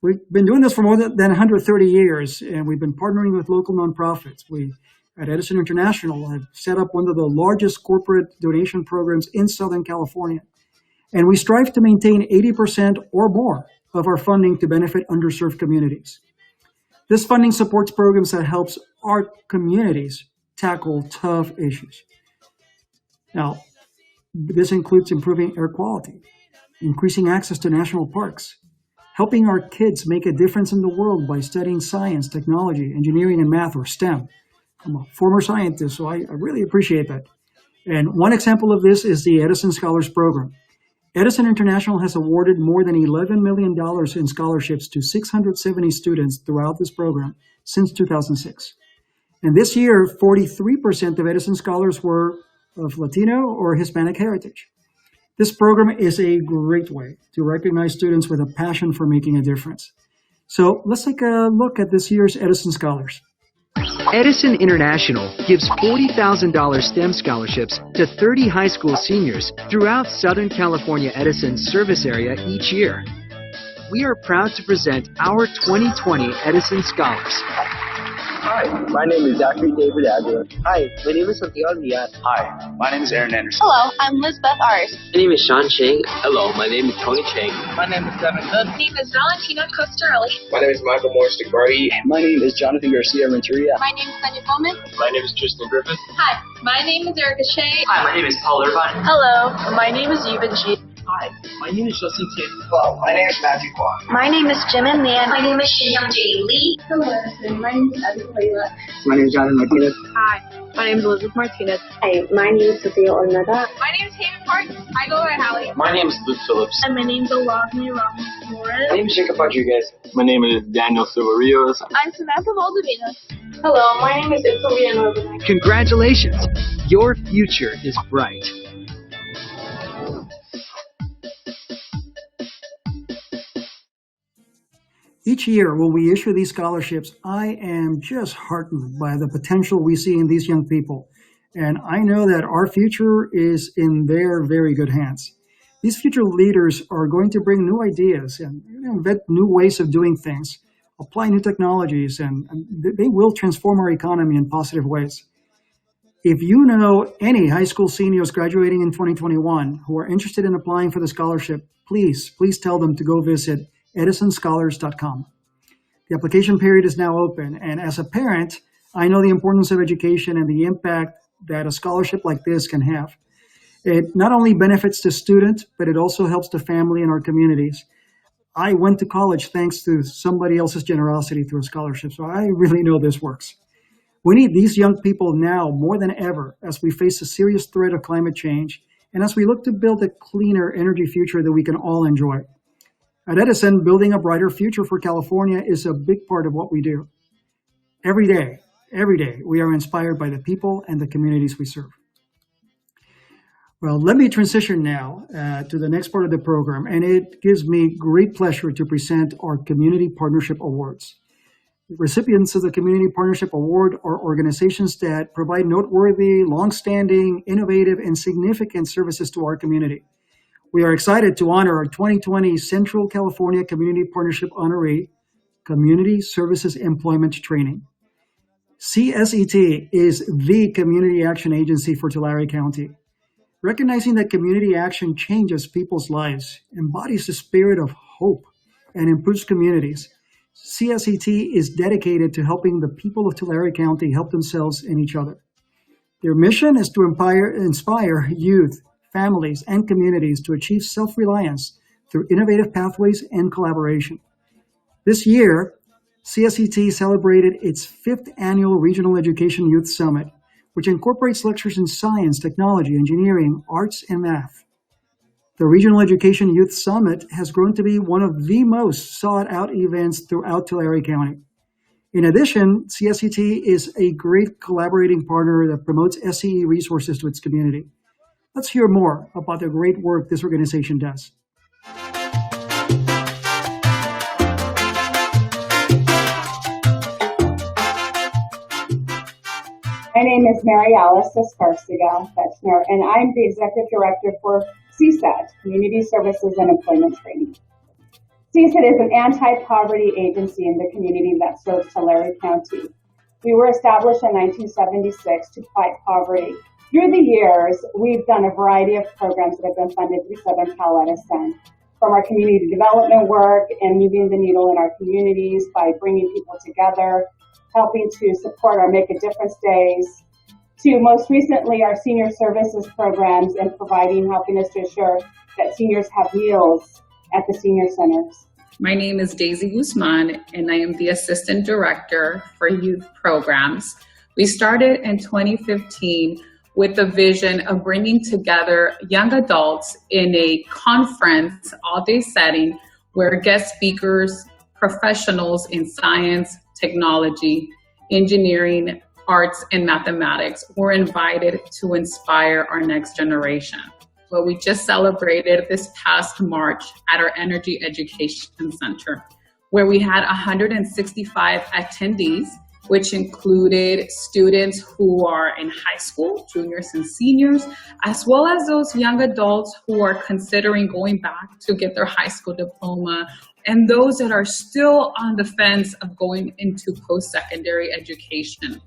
We've been doing this for more than 130 years, and we've been partnering with local nonprofits. We, at Edison International, have set up one of the largest corporate donation programs in Southern California. And we strive to maintain 80% or more of our funding to benefit underserved communities. This funding supports programs that helps our communities tackle tough issues. Now, this includes improving air quality, increasing access to national parks, helping our kids make a difference in the world by studying science, technology, engineering, and math, or STEM. I'm a former scientist, so I really appreciate that. And one example of this is the Edison Scholars program. Edison International has awarded more than $11 million in scholarships to 670 students throughout this program since 2006. And this year, 43% of Edison scholars were of Latino or Hispanic heritage. This program is a great way to recognize students with a passion for making a difference. So let's take a look at this year's Edison Scholars. Edison International gives $40,000 STEM scholarships to 30 high school seniors throughout Southern California Edison's service area each year. We are proud to present our 2020 Edison Scholars. Hi, my name is Zachary David Aguilar. Hi, my name is Santiago Diaz. Hi, my name is Aaron Anderson. Hello, I'm Lizbeth Ars. My name is Sean Chang. Hello, my name is Tony Chang. My name is Devin Hood. My name is Valentina Costarelli. My name is Michael Morris DeGardi. My name is Jonathan Garcia Renteria. My name is Sonia Bowman. My name is Tristan Griffith. Hi, my name is Erica Shea. Hi, my name is Paul Irvine. Hello, my name is Yvonne G. Hi, my name is Justin Tim. Hello, my name is Matthew Kwan. My name is Jim and Nan. My name is Shyam J. Lee. Hello, my name is Abby Layla. My name is Jonathan Martinez. Hi, my name is Elizabeth Martinez. Hi, my name is Sophia Olmeda. My name is Hayden Park. I go by Hallie. My name is Luke Phillips. And my name is Olazmi Ramos Morris. My name is Jacob Rodriguez. My name is Daniel Silva Rios. I'm Samantha Valdivina. Hello, my name is Sylvia Norman. Congratulations! Your future is bright. Each year, when we issue these scholarships, I am just heartened by the potential we see in these young people. And I know that our future is in their very good hands. These future leaders are going to bring new ideas and invent new ways of doing things, apply new technologies, and they will transform our economy in positive ways. If you know any high school seniors graduating in 2021 who are interested in applying for the scholarship, please tell them to go visit edisonscholars.com. The application period is now open, and as a parent, I know the importance of education and the impact that a scholarship like this can have. It not only benefits the student, but it also helps the family and our communities. I went to college thanks to somebody else's generosity through a scholarship, so I really know this works. We need these young people now more than ever as we face the serious threat of climate change and as we look to build a cleaner energy future that we can all enjoy. At Edison, building a brighter future for California is a big part of what we do. Every day, we are inspired by the people and the communities we serve. Well, let me transition now to the next part of the program, and it gives me great pleasure to present our Community Partnership Awards. The recipients of the Community Partnership Award are organizations that provide noteworthy, long-standing, innovative, and significant services to our community. We are excited to honor our 2020 Central California Community Partnership Honoree, Community Services Employment Training. CSET is the community action agency for Tulare County. Recognizing that community action changes people's lives, embodies the spirit of hope, and improves communities, CSET is dedicated to helping the people of Tulare County help themselves and each other. Their mission is to inspire youth, families, and communities to achieve self-reliance through innovative pathways and collaboration. This year, CSET celebrated its 5th annual Regional Education Youth Summit, which incorporates lectures in science, technology, engineering, arts, and math. The Regional Education Youth Summit has grown to be one of the most sought-out events throughout Tulare County. In addition, CSET is a great collaborating partner that promotes SCE resources to its community. Let's hear more about the great work this organization does. My name is Mariachi Las Catinas, and I'm the Executive Director for CSET, Community Services and Employment Training. CSET is an anti-poverty agency in the community that serves Tulare County. We were established in 1976 to fight poverty. Through the years, we've done a variety of programs that have been funded through Southern Cal Edison, from our community development work and moving the needle in our communities by bringing people together, helping to support our Make a Difference Days, to most recently our senior services programs and helping us to ensure that seniors have meals at the senior centers. My name is Daisy Guzman, and I am the Assistant Director for Youth Programs. We started in 2015 with the vision of bringing together young adults in a conference, all-day setting, where guest speakers, professionals in science, technology, engineering, arts, and mathematics were invited to inspire our next generation. Well, we just celebrated this past March at our Energy Education Center, where we had 165 attendees, which included students who are in high school, juniors and seniors, as well as those young adults who are considering going back to get their high school diploma, and those that are still on the fence of going into post-secondary education.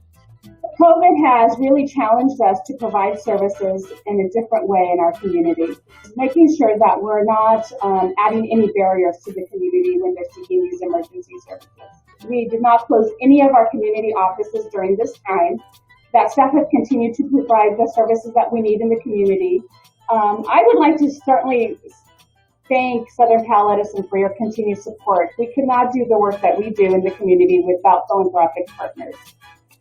COVID has really challenged us to provide services in a different way in our community, making sure that we're not adding any barriers to the community when they're seeking these emergency services. We did not close any of our community offices during this time. That staff have continued to provide the services that we need in the community. I would like to certainly thank Southern Cal Edison for your continued support. We could not do the work that we do in the community without philanthropic partners.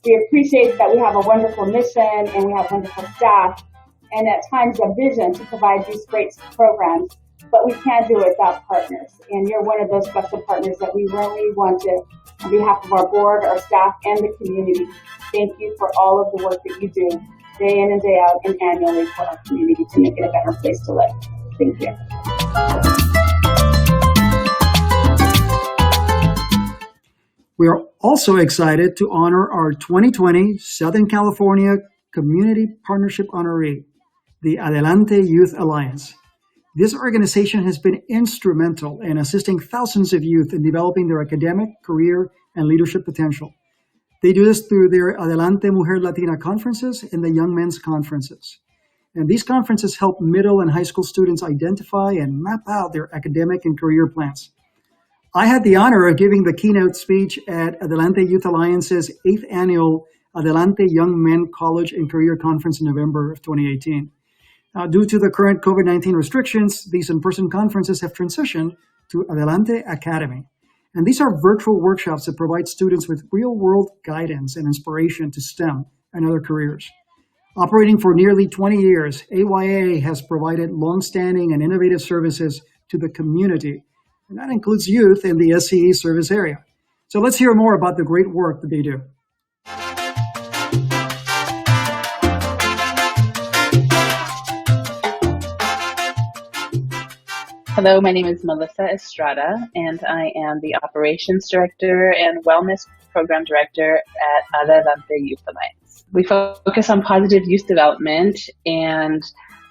We appreciate that we have a wonderful mission and we have wonderful staff and at times a vision to provide these great programs, but we can't do it without partners. And you're one of those special partners that we really want to, on behalf of our board, our staff, and the community, thank you for all of the work that you do day in and day out and annually for our community to make it a better place to live. Thank you. We are also excited to honor our 2020 Southern California Community Partnership Honoree, the Adelante Youth Alliance. This organization has been instrumental in assisting thousands of youth in developing their academic, career, and leadership potential. They do this through their Adelante Mujer Latina conferences and the Young Men's conferences. And these conferences help middle and high school students identify and map out their academic and career plans. I had the honor of giving the keynote speech at Adelante Youth Alliance's 8th annual Adelante Young Men College and Career Conference in November of 2018. Now, due to the current COVID-19 restrictions, these in-person conferences have transitioned to Adelante Academy. And these are virtual workshops that provide students with real-world guidance and inspiration to STEM and other careers. Operating for nearly 20 years, AYA has provided long-standing and innovative services to the community, and that includes youth in the SCE service area. So let's hear more about the great work that they do. Hello, my name is Melissa Estrada, and I am the Operations Director and Wellness Program Director at Adelante Youth Alliance. We focus on positive youth development and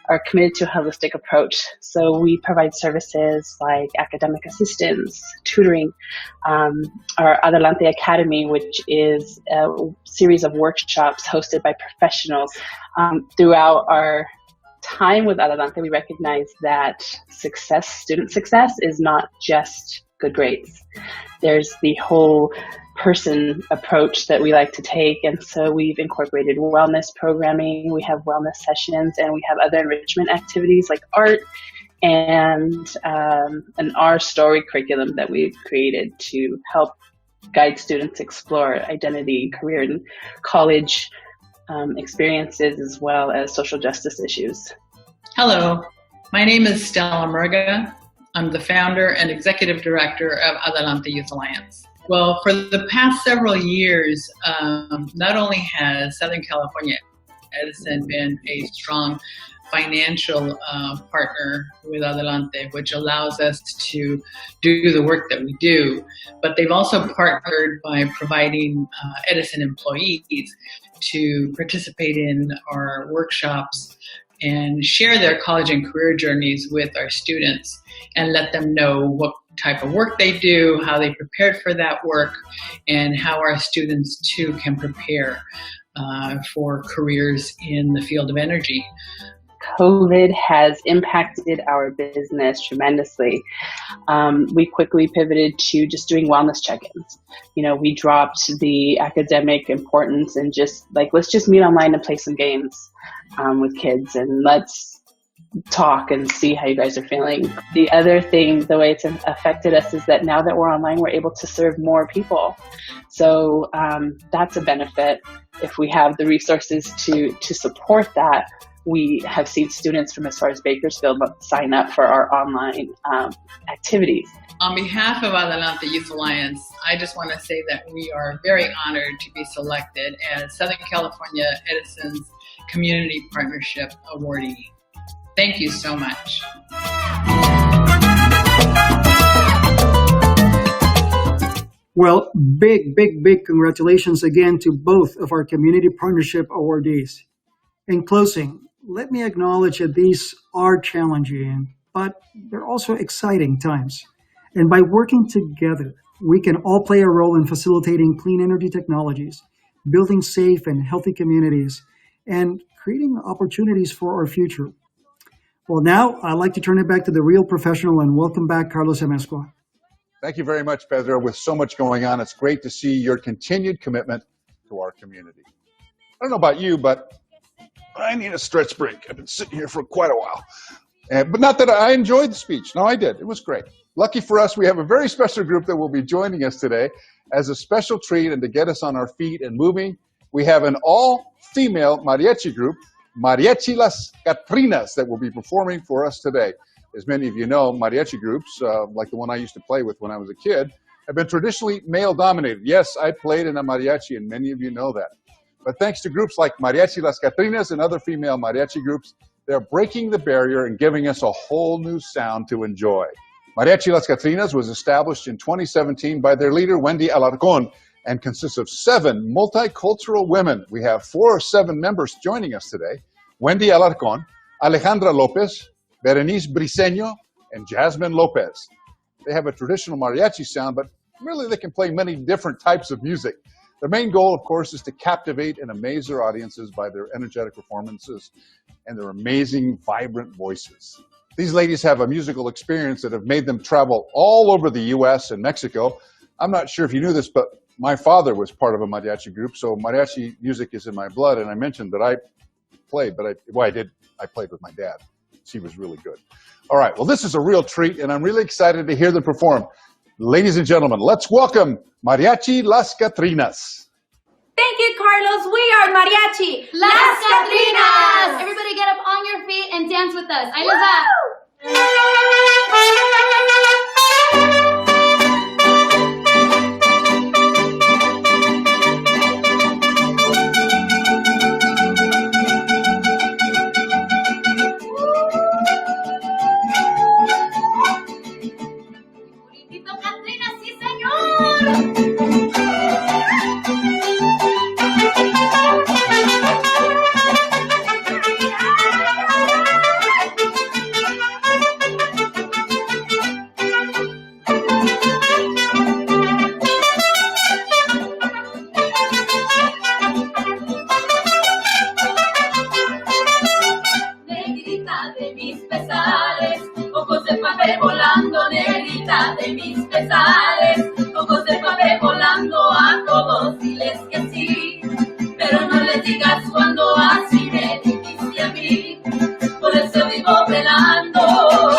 are committed to a holistic approach. So we provide services like academic assistance, tutoring, our Adelante Academy, which is a series of workshops hosted by professionals. Throughout our time with Adelante, we recognize that student success is not just good grades. There's the whole person approach that we like to take, and so we've incorporated wellness programming, we have wellness sessions, and we have other enrichment activities like art and an R story curriculum that we've created to help guide students explore identity, career, and college experiences, as well as social justice issues. Hello, my name is Stella Murga. I'm the founder and executive director of Adelante Youth Alliance. Well, for the past several years, not only has Southern California Edison been a strong financial partner with Adelante, which allows us to do the work that we do, but they've also partnered by providing Edison employees to participate in our workshops and share their college and career journeys with our students and let them know what type of work they do, how they prepared for that work, and how our students too can prepare for careers in the field of energy. COVID has impacted our business tremendously. We quickly pivoted to just doing wellness check-ins. We dropped the academic importance and let's just meet online and play some games with kids, and let's talk and see how you guys are feeling. The other thing, the way it's affected us, is that now that we're online, we're able to serve more people. So that's a benefit. If we have the resources to support that, we have seen students from as far as Bakersfield sign up for our online activities. On behalf of Adelante Youth Alliance, I just want to say that we are very honored to be selected as Southern California Edison's Community Partnership Awardee. Thank you so much. Well, big congratulations again to both of our Community Partnership awardees. In closing, let me acknowledge that these are challenging, but they're also exciting times. And by working together, we can all play a role in facilitating clean energy technologies, building safe and healthy communities, and creating opportunities for our future. Well, now I'd like to turn it back to the real professional and welcome back Carlos Amezcua. Thank you very much, Pedro. With so much going on, it's great to see your continued commitment to our community. I don't know about you, but I need a stretch break. I've been sitting here for quite a while. But not that I enjoyed the speech. No, I did. It was great. Lucky for us, we have a very special group that will be joining us today as a special treat and to get us on our feet and moving. We have an all-female mariachi group, Mariachi Las Catinas, that will be performing for us today. As many of you know, mariachi groups, like the one I used to play with when I was a kid, have been traditionally male-dominated. Yes, I played in a mariachi, and many of you know that. But thanks to groups like Mariachi Las Catinas and other female mariachi groups, they're breaking the barrier and giving us a whole new sound to enjoy. Mariachi Las Catinas was established in 2017 by their leader, Wendy Alarcon, and consists of 7 multicultural women. We have 4 or 7 members joining us today: Wendy Alarcon, Alejandra Lopez, Berenice Briseño, and Jasmine Lopez. They have a traditional mariachi sound, but really they can play many different types of music. Their main goal, of course, is to captivate and amaze their audiences by their energetic performances and their amazing, vibrant voices. These ladies have a musical experience that have made them travel all over the U.S. and Mexico. I'm not sure if you knew this, but my father was part of a mariachi group, so mariachi music is in my blood, and I mentioned that I played, but I played with my dad. She was really good. All right, well, this is a real treat, and I'm really excited to hear them perform. Ladies and gentlemen, let's welcome Mariachi Las Catinas. Thank you, Carlos. We are Mariachi Las Catinas. Everybody get up on your feet and dance with us. Ahí les va. Ojos de papel volando, negrita de mis pesares. Ojos de papel volando, a todos diles que sí. Pero no les digas cuando así me dijiste a mí. Por eso vivo velando.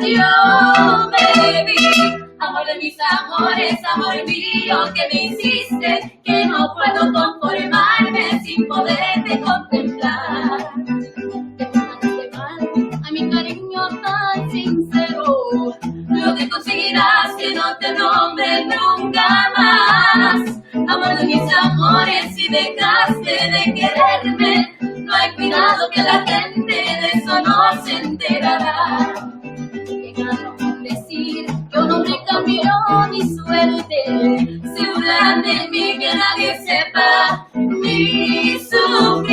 Yo me vi, amor de mis amores, amor mío, que me hiciste, que no puedo conformarme sin poderte contemplar. mis amores, si dejaste de quererme, no hay cuidado que la gente de eso no se enterará. Llegaron a decir que un hombre cambió mi suerte, se burlan de mí que nadie sepa mi sufrir.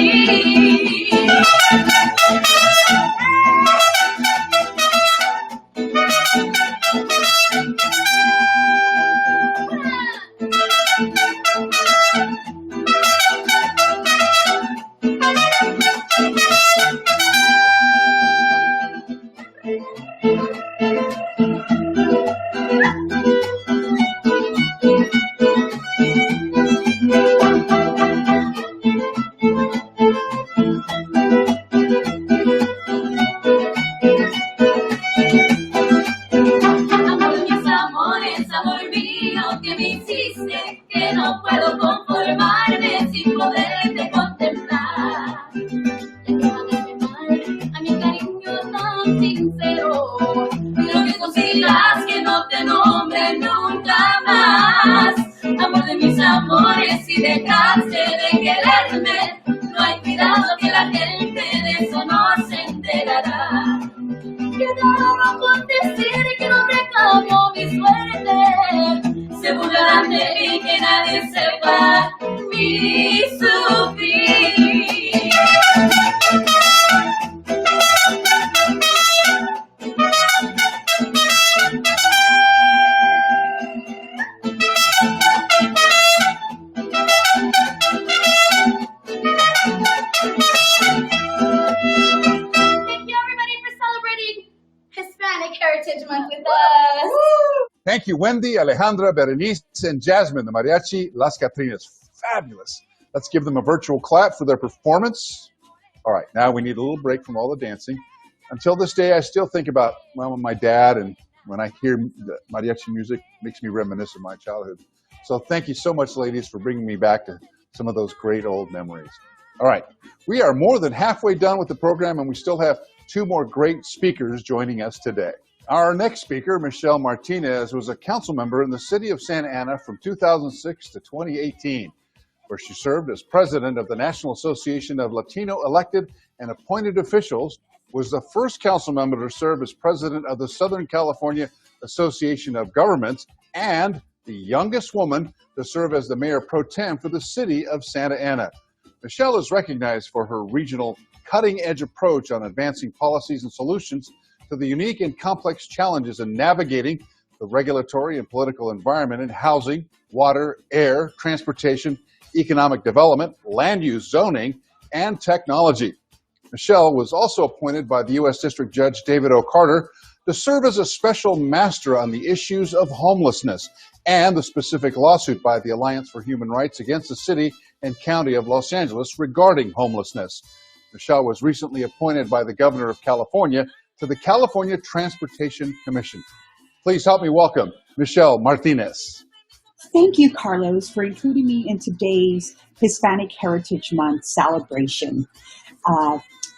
Thank you, Wendy, Alejandra, Berenice, and Jasmine, the Mariachi Las Catinas. Fabulous. Let's give them a virtual clap for their performance. All right, now we need a little break from all the dancing. Until this day, I still think about my dad, and when I hear the mariachi music, it makes me reminisce of my childhood. So thank you so much, ladies, for bringing me back to some of those great old memories. All right, we are more than halfway done with the program, and we still have two more great speakers joining us today. Our next speaker, Michelle Martinez, was a council member in the city of Santa Ana from 2006 to 2018, where she served as president of the National Association of Latino elected and appointed officials, was the first council member to serve as president of the Southern California Association of Governments, and the youngest woman to serve as the mayor pro tem for the city of Santa Ana. Michelle is recognized for her regional cutting-edge approach on advancing policies and solutions to the unique and complex challenges in navigating the regulatory and political environment in housing, water, air, transportation, economic development, land use, zoning, and technology. Michelle was also appointed by the U.S. District Judge David O. Carter to serve as a special master on the issues of homelessness and the specific lawsuit by the Alliance for Human Rights against the city and county of Los Angeles regarding homelessness. Michelle was recently appointed by the governor of California to the California Transportation Commission. Please help me welcome Michelle Martinez. Thank you, Carlos, for including me in today's Hispanic Heritage Month celebration.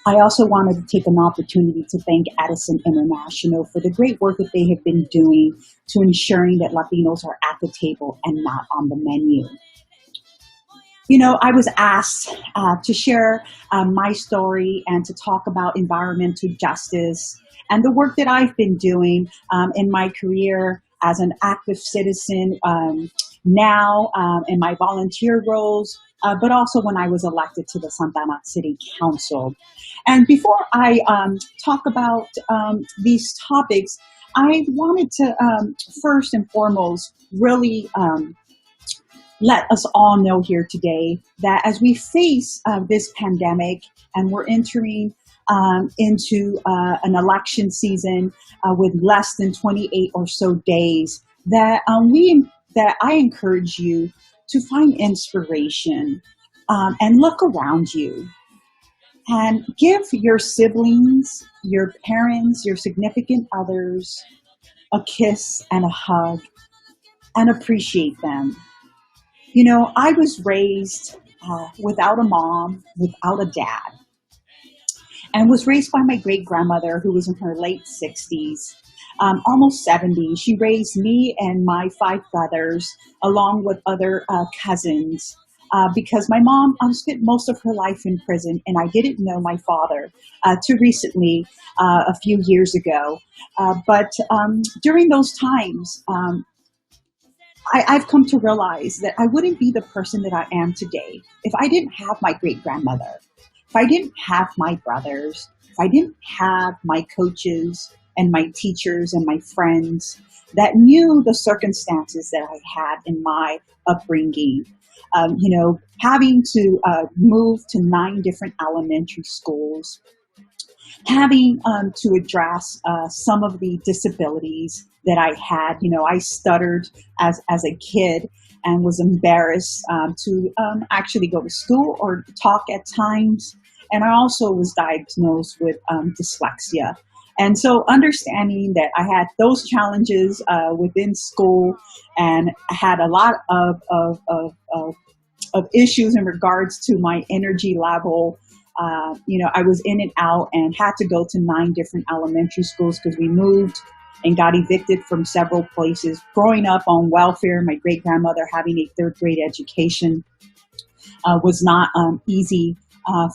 I also wanted to take an opportunity to thank Edison International for the great work that they have been doing to ensuring that Latinos are at the table and not on the menu. You know, I was asked to share my story and to talk about environmental justice and the work that I've been doing in my career as an active citizen now in my volunteer roles, but also when I was elected to the Santa Ana City Council. And before I talk about these topics, I wanted to first and foremost really let us all know here today that as we face this pandemic and we're entering into an election season with less than 28 or so days, that I encourage you to find inspiration and look around you and give your siblings, your parents, your significant others a kiss and a hug and appreciate them. You know, I was raised without a mom, without a dad, and was raised by my great-grandmother who was in her late 60s. almost 70. She raised me and my 5 brothers along with other cousins. Because my mom spent most of her life in prison, and I didn't know my father too recently, a few years ago. But during those times, I've come to realize that I wouldn't be the person that I am today if I didn't have my great-grandmother, if I didn't have my brothers, if I didn't have my coaches and my teachers and my friends that knew the circumstances that I had in my upbringing. Having to move to 9 different elementary schools, having to address some of the disabilities that I had. I stuttered as a kid and was embarrassed to actually go to school or talk at times. And I also was diagnosed with dyslexia. And so understanding that I had those challenges within school, and I had a lot of issues in regards to my energy level. I was in and out and had to go to 9 different elementary schools because we moved and got evicted from several places. Growing up on welfare, my great-grandmother having a 3rd grade education was not easy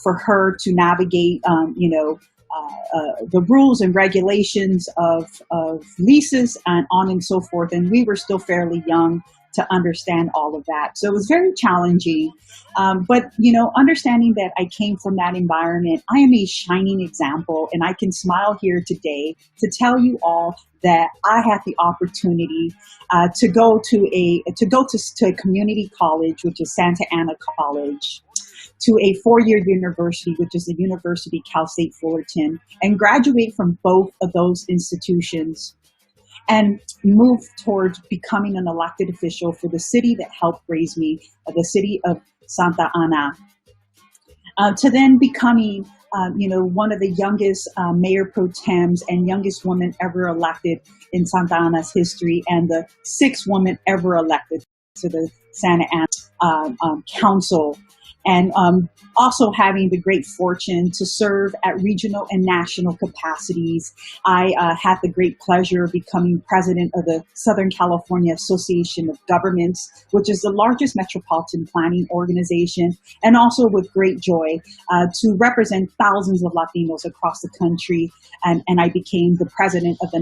for her to navigate, the rules and regulations of leases and on and so forth. And we were still fairly young to understand all of that. So it was very challenging. But understanding that I came from that environment, I am a shining example, and I can smile here today to tell you all that I had the opportunity to go to a community college, which is Santa Ana College, to a 4-year university, which is the University Cal State Fullerton, and graduate from both of those institutions and move towards becoming an elected official for the city that helped raise me, the city of Santa Ana, to then becoming one of the youngest mayor pro tems and youngest woman ever elected in Santa Ana's history, and the 6th woman ever elected to the Santa Ana Council. And also having the great fortune to serve at regional and national capacities. I had the great pleasure of becoming president of the Southern California Association of Governments, which is the largest metropolitan planning organization, and also with great joy to represent thousands of Latinos across the country. And I became the president of the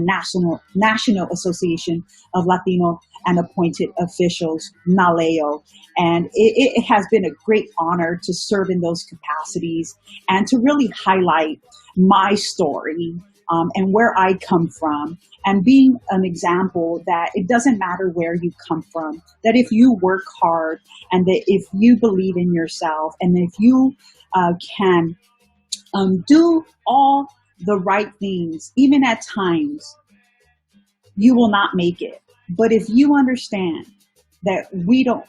National Association of Latino and Appointed Officials, NALEO. And it has been a great honor to serve in those capacities and to really highlight my story and where I come from, and being an example that it doesn't matter where you come from, that if you work hard and that if you believe in yourself and if you can do all the right things, even at times, you will not make it. But if you understand that we don't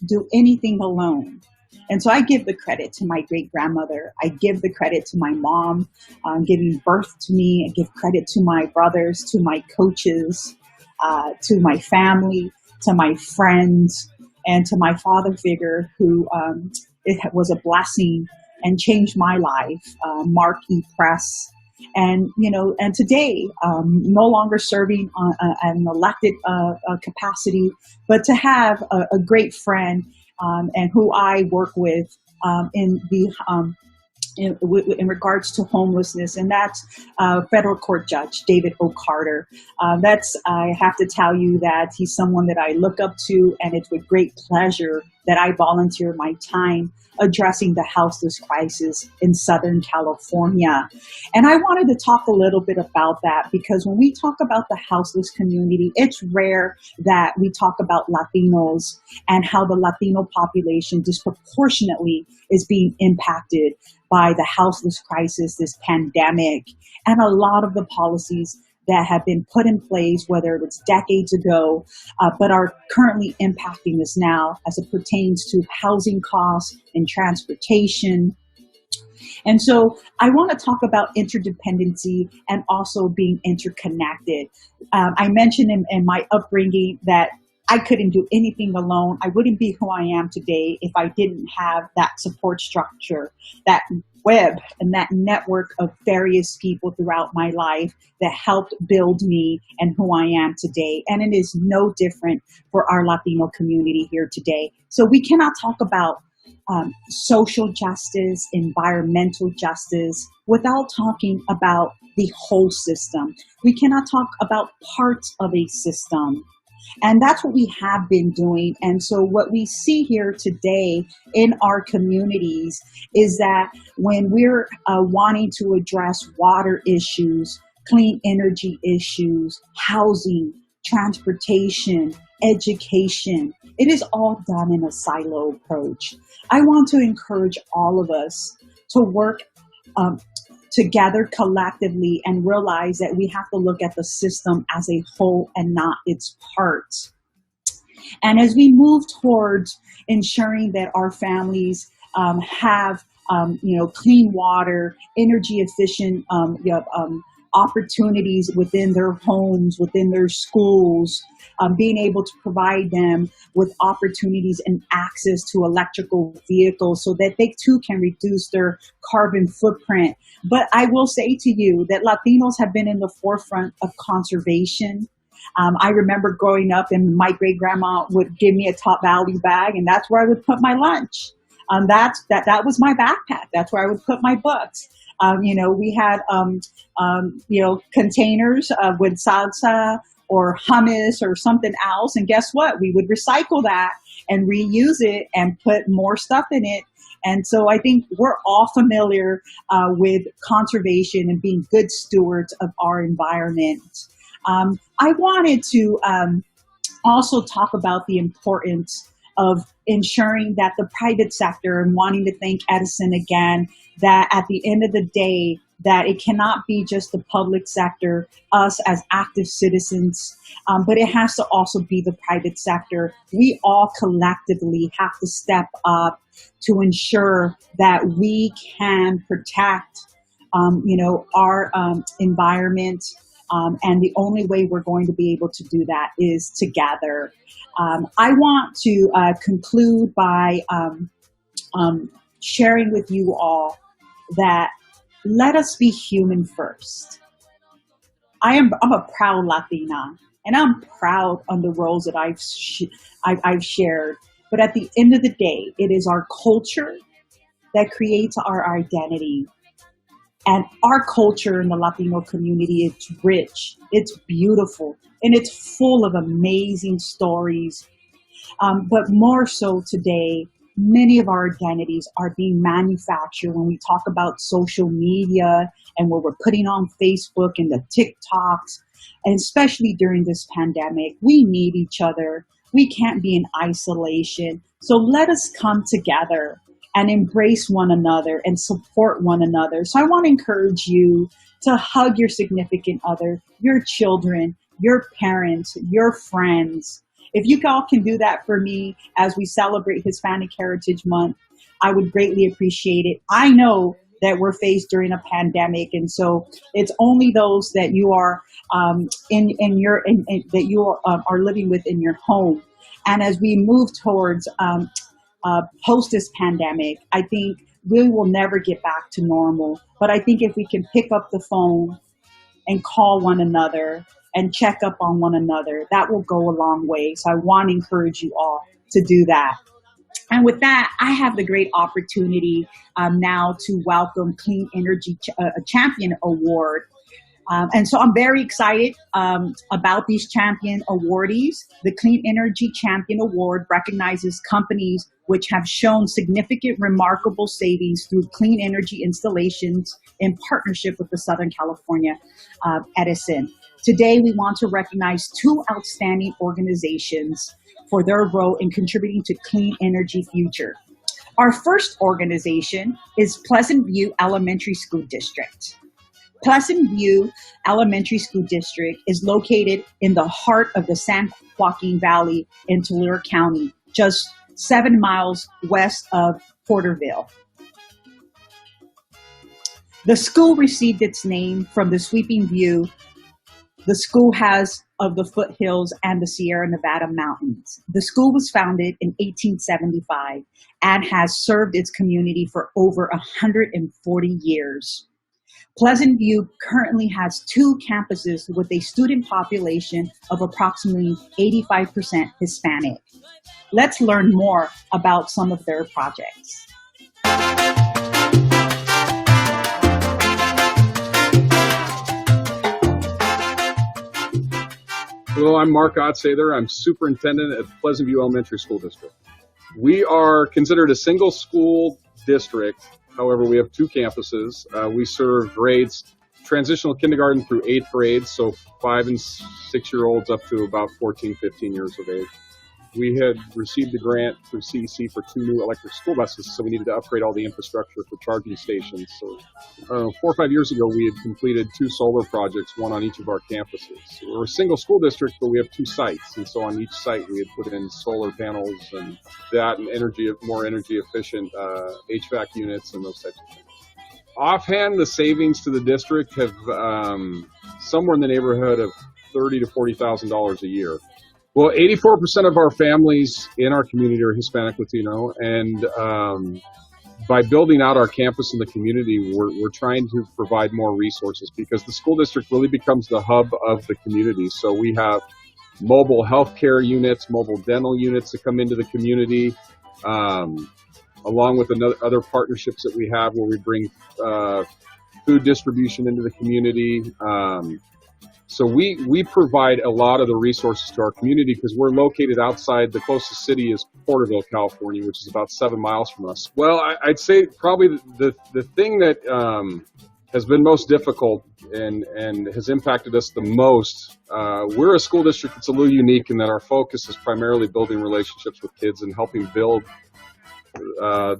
do anything alone. And so I give the credit to my great-grandmother. I give the credit to my mom giving birth to me. I give credit to my brothers, to my coaches, to my family, to my friends, and to my father figure who it was a blessing and changed my life, Mark E. Press. And, and today, no longer serving on an elected capacity, but to have a great friend and who I work with in regards to homelessness, and that's federal court judge David O. Carter. I have to tell you that he's someone that I look up to, and it's with great pleasure that I volunteer my time addressing the houseless crisis in Southern California. And I wanted to talk a little bit about that because when we talk about the houseless community, it's rare that we talk about Latinos and how the Latino population disproportionately is being impacted by the houseless crisis, this pandemic, and a lot of the policies that have been put in place, whether it was decades ago, but are currently impacting us now as it pertains to housing costs and transportation. And so I want to talk about interdependency and also being interconnected. I mentioned in my upbringing that I couldn't do anything alone. I wouldn't be who I am today if I didn't have that support structure, that web and that network of various people throughout my life that helped build me and who I am today. And it is no different for our Latino community here today. So we cannot talk about social justice, environmental justice, without talking about the whole system. We cannot talk about parts of a system. And that's what we have been doing. And so what we see here today in our communities is that when we're wanting to address water issues, clean energy issues, housing, transportation, education, it is all done in a silo approach. I want to encourage all of us to work together collectively and realize that we have to look at the system as a whole and not its parts. And as we move towards ensuring that our families have clean water, energy efficient opportunities within their homes, within their schools, being able to provide them with opportunities and access to electrical vehicles so that they too can reduce their carbon footprint. But I will say to you that Latinos have been in the forefront of conservation. I remember growing up and my great grandma would give me a Top Valley bag, and that's where I would put my lunch. That was my backpack. That's where I would put my books. We had, containers with salsa or hummus or something else. And guess what? We would recycle that and reuse it and put more stuff in it. And so I think we're all familiar with conservation and being good stewards of our environment. I wanted to also talk about the importance of ensuring that the private sector, and wanting to thank Edison again, that at the end of the day, that it cannot be just the public sector, us as active citizens, but it has to also be the private sector. We all collectively have to step up to ensure that we can protect, our environment. And the only way we're going to be able to do that is together. I want to conclude by sharing with you all that let us be human first. I'm a proud Latina, and I'm proud on the roles that I've shared. But at the end of the day, it is our culture that creates our identity. And our culture in the Latino community, it's rich, it's beautiful, and it's full of amazing stories. But more so today, many of our identities are being manufactured when we talk about social media and what we're putting on Facebook and the TikToks, and especially during this pandemic. We need each other. We can't be in isolation. So let us come together and embrace one another and support one another. So I want to encourage you to hug your significant other, your children, your parents, your friends. If you all can do that for me as we celebrate Hispanic Heritage Month, I would greatly appreciate it. I know that we're faced during a pandemic, and so it's only those that you are that you are living with in your home. And as we move towards post this pandemic, I think we will never get back to normal. But I think if we can pick up the phone and call one another and check up on one another, that will go a long way. So I want to encourage you all to do that. And with that, I have the great opportunity now to welcome Clean Energy Champion Award. And so I'm very excited about these champion awardees. The Clean Energy Champion Award recognizes companies which have shown significant, remarkable savings through clean energy installations in partnership with the Southern California Edison. Today, we want to recognize two outstanding organizations for their role in contributing to clean energy future. Our first organization is Pleasant View Elementary School District. Pleasant View Elementary School District is located in the heart of the San Joaquin Valley in Tulare County, just 7 miles west of Porterville. The school received its name from the sweeping view the school has of the foothills and the Sierra Nevada mountains. The school was founded in 1875 and has served its community for over 140 years. Pleasant View currently has 2 campuses with a student population of approximately 85% Hispanic. Let's learn more about some of their projects. Hello, I'm Mark Otzather. I'm superintendent at Pleasant View Elementary School District. We are considered a single school district. However, we have 2 campuses. We serve grades transitional kindergarten through 8th grade, so 5 and 6-year-olds up to about 14, 15 years of age. We had received a grant through CEC for 2 new electric school buses, so we needed to upgrade all the infrastructure for charging stations. So 4 or 5 years ago, we had completed 2 solar projects, 1 on each of our campuses. So we're a single school district, but we have 2 sites, and so on each site we had put in solar panels and that and more energy efficient HVAC units and those types of things. Offhand, the savings to the district have somewhere in the neighborhood of $30,000 to $40,000 a year. Well, 84% of our families in our community are Hispanic Latino, and by building out our campus in the community, we're trying to provide more resources because the school district really becomes the hub of the community. So we have mobile healthcare units, mobile dental units that come into the community, along with other partnerships that we have where we bring food distribution into the community. So we provide a lot of the resources to our community because we're located outside. The closest city is Porterville, California, which is about 7 miles from us. Well, I'd say probably the thing that has been most difficult and has impacted us the most, we're a school district that's a little unique in that our focus is primarily building relationships with kids and helping build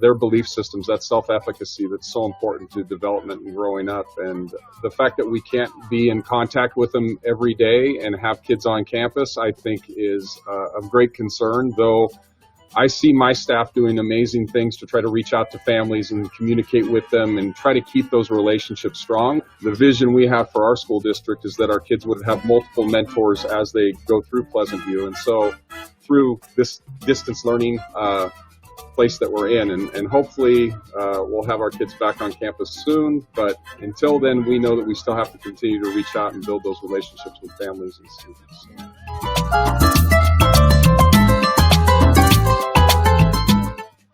their belief systems, that self-efficacy that's so important to development and growing up. And the fact that we can't be in contact with them every day and have kids on campus, I think is of great concern, though I see my staff doing amazing things to try to reach out to families and communicate with them and try to keep those relationships strong. The vision we have for our school district is that our kids would have multiple mentors as they go through Pleasant View. And so through this distance learning place that we're in, and hopefully we'll have our kids back on campus soon, but until then we know that we still have to continue to reach out and build those relationships with families and students.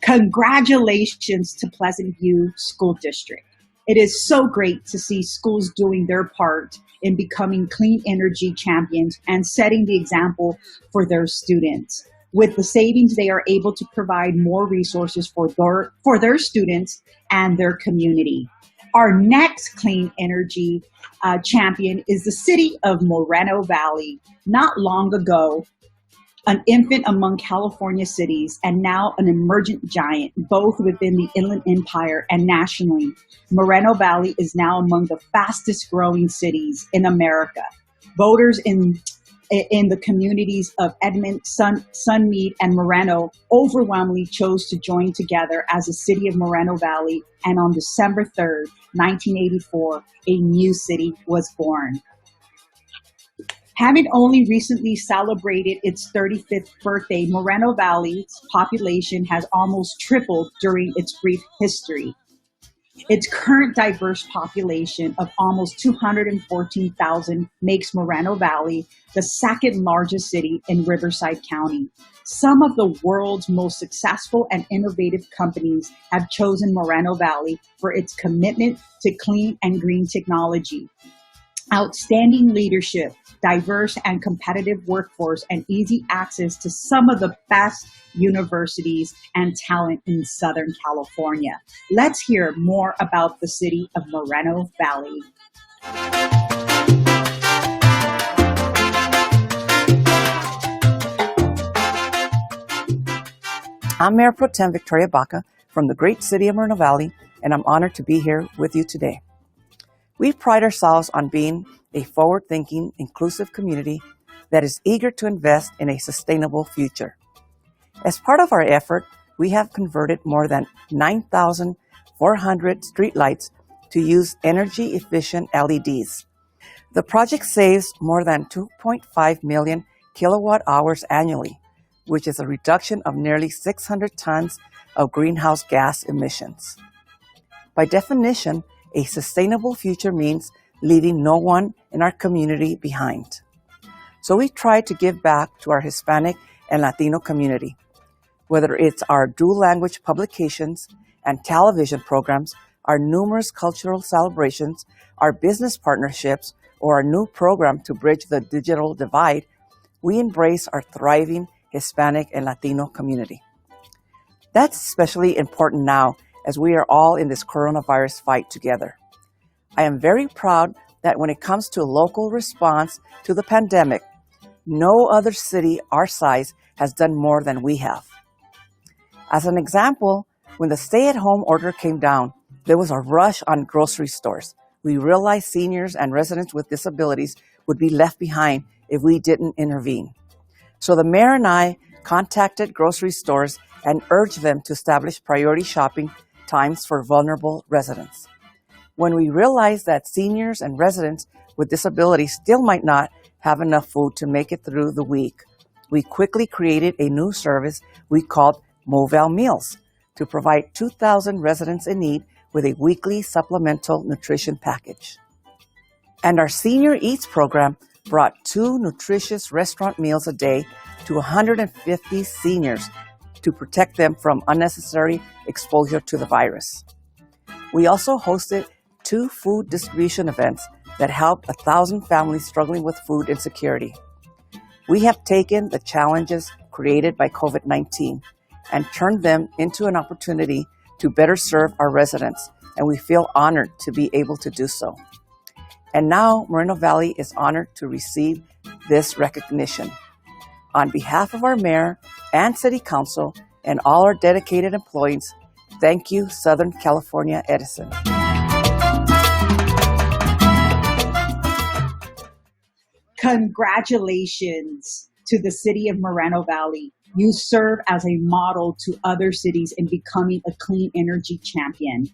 Congratulations to Pleasant View School District. It is so great to see schools doing their part in becoming clean energy champions and setting the example for their students. With the savings, they are able to provide more resources for their students and their community. Our next clean energy champion is the city of Moreno Valley. Not long ago, an infant among California cities and now an emergent giant, both within the Inland Empire and nationally, Moreno Valley is now among the fastest growing cities in America. Voters in the communities of Edmond, Sunmead, and Moreno overwhelmingly chose to join together as a city of Moreno Valley, and on December 3rd, 1984, a new city was born. Having only recently celebrated its 35th birthday, Moreno Valley's population has almost tripled during its brief history. Its current diverse population of almost 214,000 makes Moreno Valley the second largest city in Riverside County. Some of the world's most successful and innovative companies have chosen Moreno Valley for its commitment to clean and green technology, outstanding leadership, diverse and competitive workforce, and easy access to some of the best universities and talent in Southern California. Let's hear more about the city of Moreno Valley. I'm Mayor Pro Tem Victoria Baca from the great city of Moreno Valley, and I'm honored to be here with you today. We pride ourselves on being a forward-thinking, inclusive community that is eager to invest in a sustainable future. As part of our effort, we have converted more than 9,400 streetlights to use energy-efficient LEDs. The project saves more than 2.5 million kilowatt hours annually, which is a reduction of nearly 600 tons of greenhouse gas emissions. By definition, a sustainable future means leaving no one in our community behind. So we try to give back to our Hispanic and Latino community, whether it's our dual language publications and television programs, our numerous cultural celebrations, our business partnerships, or our new program to bridge the digital divide. We embrace our thriving Hispanic and Latino community. That's especially important now as we are all in this coronavirus fight together. I am very proud that when it comes to local response to the pandemic, no other city our size has done more than we have. As an example, when the stay-at-home order came down, there was a rush on grocery stores. We realized seniors and residents with disabilities would be left behind if we didn't intervene. So the mayor and I contacted grocery stores and urged them to establish priority shopping times for vulnerable residents. When we realized that seniors and residents with disabilities still might not have enough food to make it through the week, we quickly created a new service we called Mobile Meals to provide 2,000 residents in need with a weekly supplemental nutrition package. And our Senior Eats program brought 2 nutritious restaurant meals a day to 150 seniors to protect them from unnecessary exposure to the virus. We also hosted 2 food distribution events that helped 1,000 families struggling with food insecurity. We have taken the challenges created by COVID-19 and turned them into an opportunity to better serve our residents, and we feel honored to be able to do so. And now Moreno Valley is honored to receive this recognition. On behalf of our mayor and city council and all our dedicated employees, thank you, Southern California Edison. Congratulations to the city of Moreno Valley. You serve as a model to other cities in becoming a clean energy champion.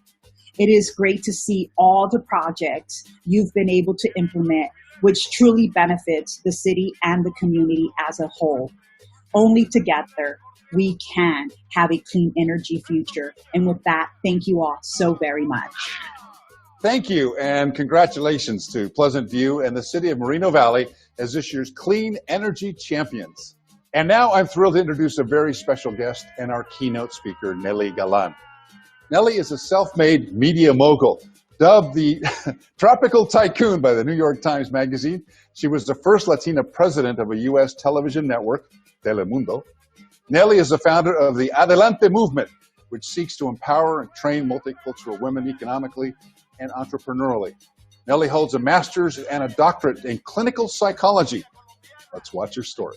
It is great to see all the projects you've been able to implement, which truly benefits the city and the community as a whole. Only together we can have a clean energy future. And with that, thank you all so very much. Thank you, and congratulations to Pleasant View and the city of Moreno Valley as this year's Clean Energy Champions. And now I'm thrilled to introduce a very special guest and our keynote speaker, Nelly Galan. Nelly is a self-made media mogul, dubbed the tropical tycoon by the New York Times Magazine. She was the first Latina president of a U.S. television network, Telemundo. Nelly is the founder of the Adelante movement, which seeks to empower and train multicultural women economically and entrepreneurially. Nelly holds a master's and a doctorate in clinical psychology. Let's watch her story.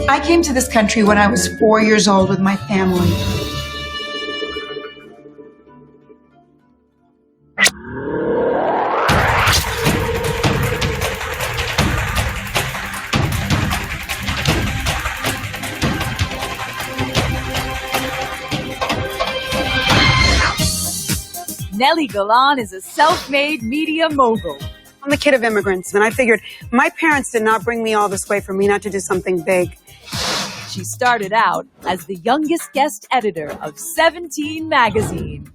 I came to this country when I was 4 years old with my family. Nelly Galan is a self-made media mogul. I'm a kid of immigrants, and I figured my parents did not bring me all this way for me not to do something big. She started out as the youngest guest editor of 17 magazine,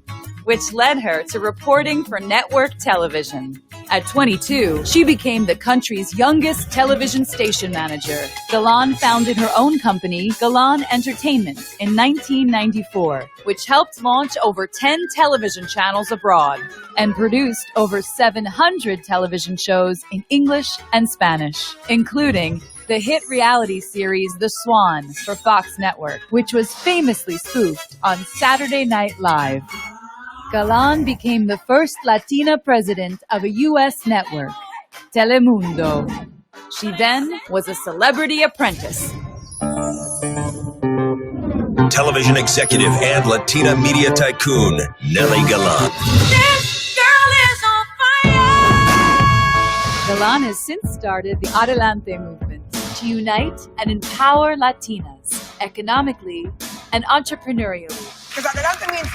which led her to reporting for network television. At 22, she became the country's youngest television station manager. Galan founded her own company, Galan Entertainment, in 1994, which helped launch over 10 television channels abroad and produced over 700 television shows in English and Spanish, including the hit reality series The Swan for Fox Network, which was famously spoofed on Saturday Night Live. Galan became the first Latina president of a U.S. network, Telemundo. She then was a celebrity apprentice. Television executive and Latina media tycoon, Nelly Galan. This girl is on fire! Galan has since started the Adelante movement, to unite and empower Latinas economically and entrepreneurially. Because Adelante means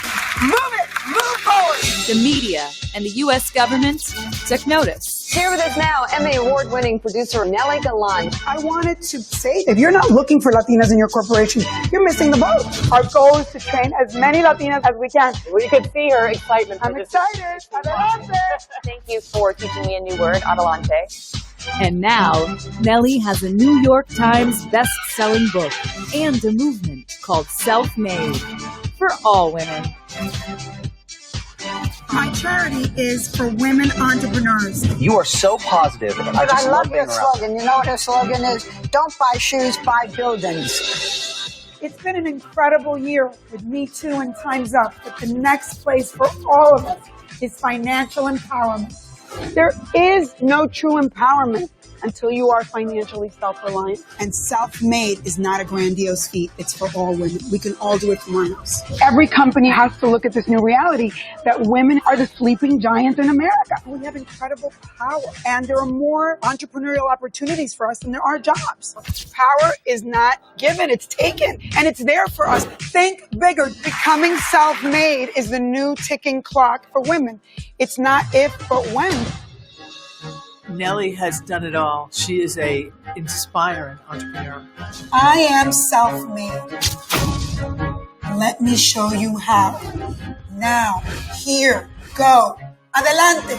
move it, move forward. The media and the U.S. government took notice. Here with us now, Emmy Award-winning producer Nelly Galan. I wanted to say, if you're not looking for Latinas in your corporation, you're missing the boat. Our goal is to train as many Latinas as we can. We could see her excitement. I'm excited. Adelante. Thank you for teaching me a new word, Adelante. And now, Nelly has a New York Times best-selling book and a movement called Self-Made for all women. My charity is for women entrepreneurs. You are so positive. And I love your slogan. You know what her slogan is? Don't buy shoes, buy buildings. It's been an incredible year with Me Too and Time's Up, but the next place for all of us is financial empowerment. There is no true empowerment until you are financially self-reliant. And self-made is not a grandiose feat. It's for all women. We can all do it from our house. Every company has to look at this new reality that women are the sleeping giants in America. We have incredible power, and there are more entrepreneurial opportunities for us than there are jobs. Power is not given, it's taken, and it's there for us. Think bigger. Becoming self-made is the new ticking clock for women. It's not if, but when. Nelly has done it all. She is an inspiring entrepreneur. I am self-made. Let me show you how. Now, here, go. Adelante.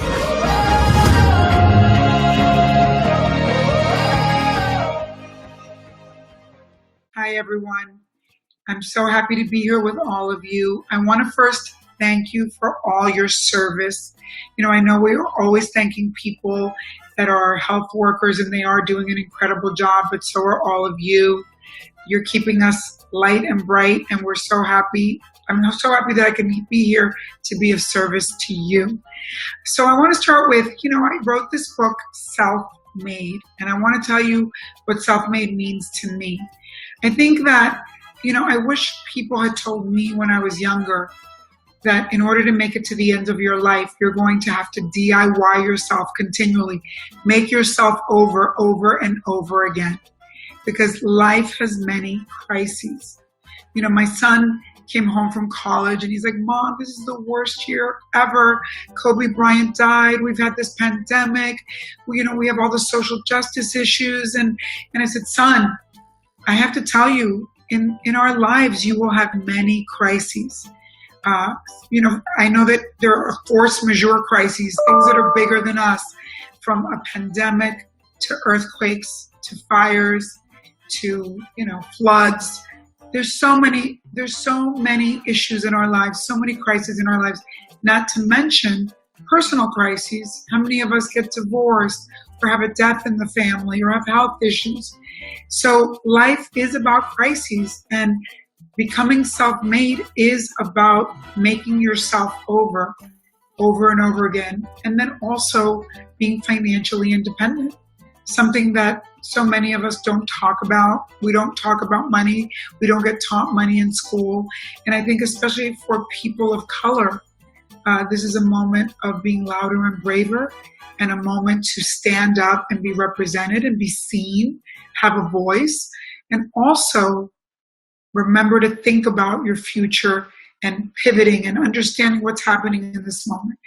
Hi, everyone. I'm so happy to be here with all of you. I want to first thank you for all your service. You know, I know we are always thanking people that are health workers, and they are doing an incredible job, but so are all of you. You're keeping us light and bright, and we're so happy. I'm so happy that I can be here to be of service to you. So I want to start with, I wrote this book, Self-Made, and I want to tell you what self-made means to me. I think that, I wish people had told me when I was younger that in order to make it to the end of your life, you're going to have to DIY yourself continually. Make yourself over and over again. Because life has many crises. My son came home from college and he's like, Mom, this is the worst year ever. Kobe Bryant died. We've had this pandemic. We have all the social justice issues. And I said, son, I have to tell you, in our lives, you will have many crises. I know that there are force majeure crises, things that are bigger than us, from a pandemic to earthquakes to fires to, floods. There's so many issues in our lives, so many crises in our lives, not to mention personal crises. How many of us get divorced or have a death in the family or have health issues? So life is about crises, and becoming self-made is about making yourself over and over again, and then also being financially independent, something that so many of us don't talk about. We don't talk about money. We don't get taught money in school. And I think especially for people of color, this is a moment of being louder and braver, and a moment to stand up and be represented and be seen, have a voice, and also remember to think about your future and pivoting and understanding what's happening in this moment.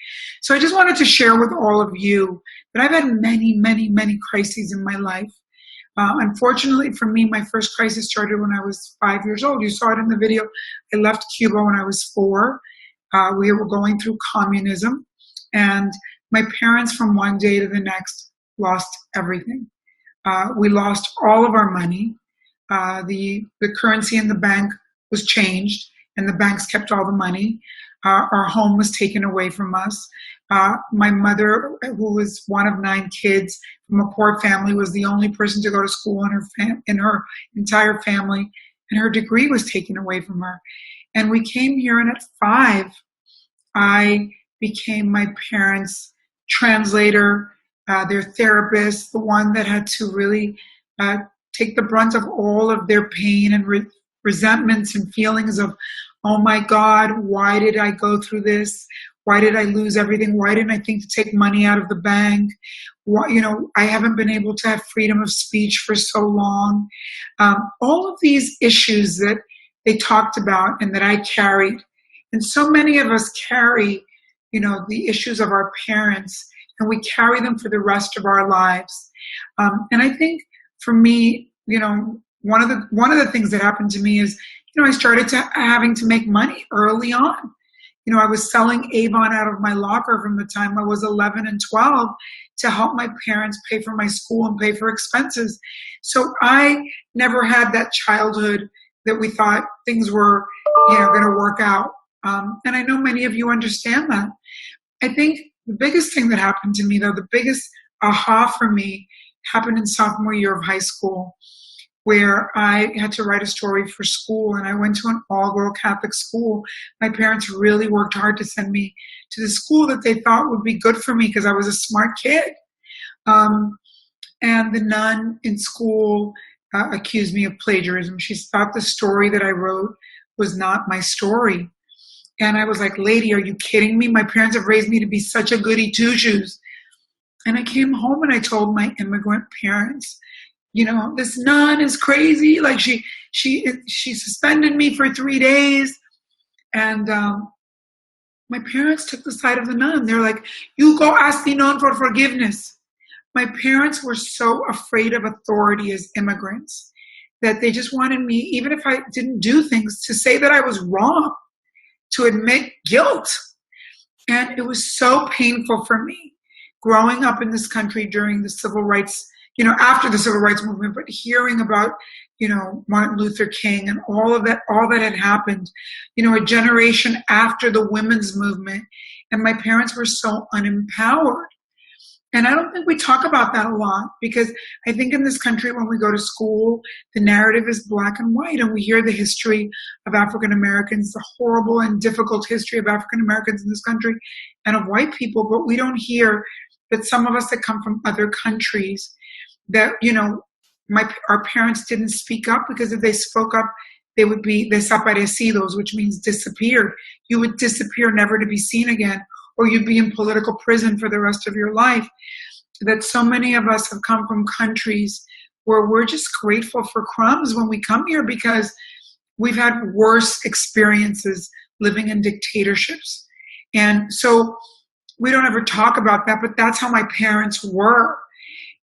So I just wanted to share with all of you that I've had many, many, many crises in my life. Unfortunately for me, my first crisis started when I was 5 years old. You saw it in the video. I left Cuba when I was 4. We were going through communism, and my parents from one day to the next lost everything. We lost all of our money. The currency in the bank was changed, and the banks kept all the money. Our home was taken away from us. My mother, who was one of 9 kids from a poor family, was the only person to go to school in her entire family, and her degree was taken away from her. And we came here, and at 5, I became my parents' translator, their therapist, the one that had to really take the brunt of all of their pain and resentments and feelings of, oh my God, why did I go through this? Why did I lose everything? Why didn't I think to take money out of the bank? I haven't been able to have freedom of speech for so long. All of these issues that they talked about and that I carried. And so many of us carry, the issues of our parents, and we carry them for the rest of our lives. And I think for me, one of the things that happened to me is, I started having to make money early on. I was selling Avon out of my locker from the time I was 11 and 12 to help my parents pay for my school and pay for expenses. So I never had that childhood that we thought things were, going to work out. And I know many of you understand that. I think the biggest thing that happened to me, though, the biggest aha for me happened in sophomore year of high school, where I had to write a story for school, and I went to an all-girl Catholic school. My parents really worked hard to send me to the school that they thought would be good for me because I was a smart kid. And the nun in school accused me of plagiarism. She thought the story that I wrote was not my story. And I was like, lady, are you kidding me? My parents have raised me to be such a goody two-shoes. And I came home and I told my immigrant parents, this nun is crazy. Like she suspended me for 3 days. And my parents took the side of the nun. They're like, you go ask the nun for forgiveness. My parents were so afraid of authority as immigrants that they just wanted me, even if I didn't do things, to say that I was wrong, to admit guilt. And it was so painful for me growing up in this country during the civil rights, after the civil rights movement, but hearing about, Martin Luther King and all that had happened, a generation after the women's movement. And my parents were so unempowered. And I don't think we talk about that a lot, because I think in this country, when we go to school, the narrative is black and white, and we hear the history of African Americans, the horrible and difficult history of African Americans in this country and of white people, but we don't hear that some of us that come from other countries, that, our parents didn't speak up, because if they spoke up, they would be desaparecidos, which means disappeared. You would disappear, never to be seen again, or you'd be in political prison for the rest of your life. That so many of us have come from countries where we're just grateful for crumbs when we come here, because we've had worse experiences living in dictatorships. And so we don't ever talk about that, but that's how my parents were.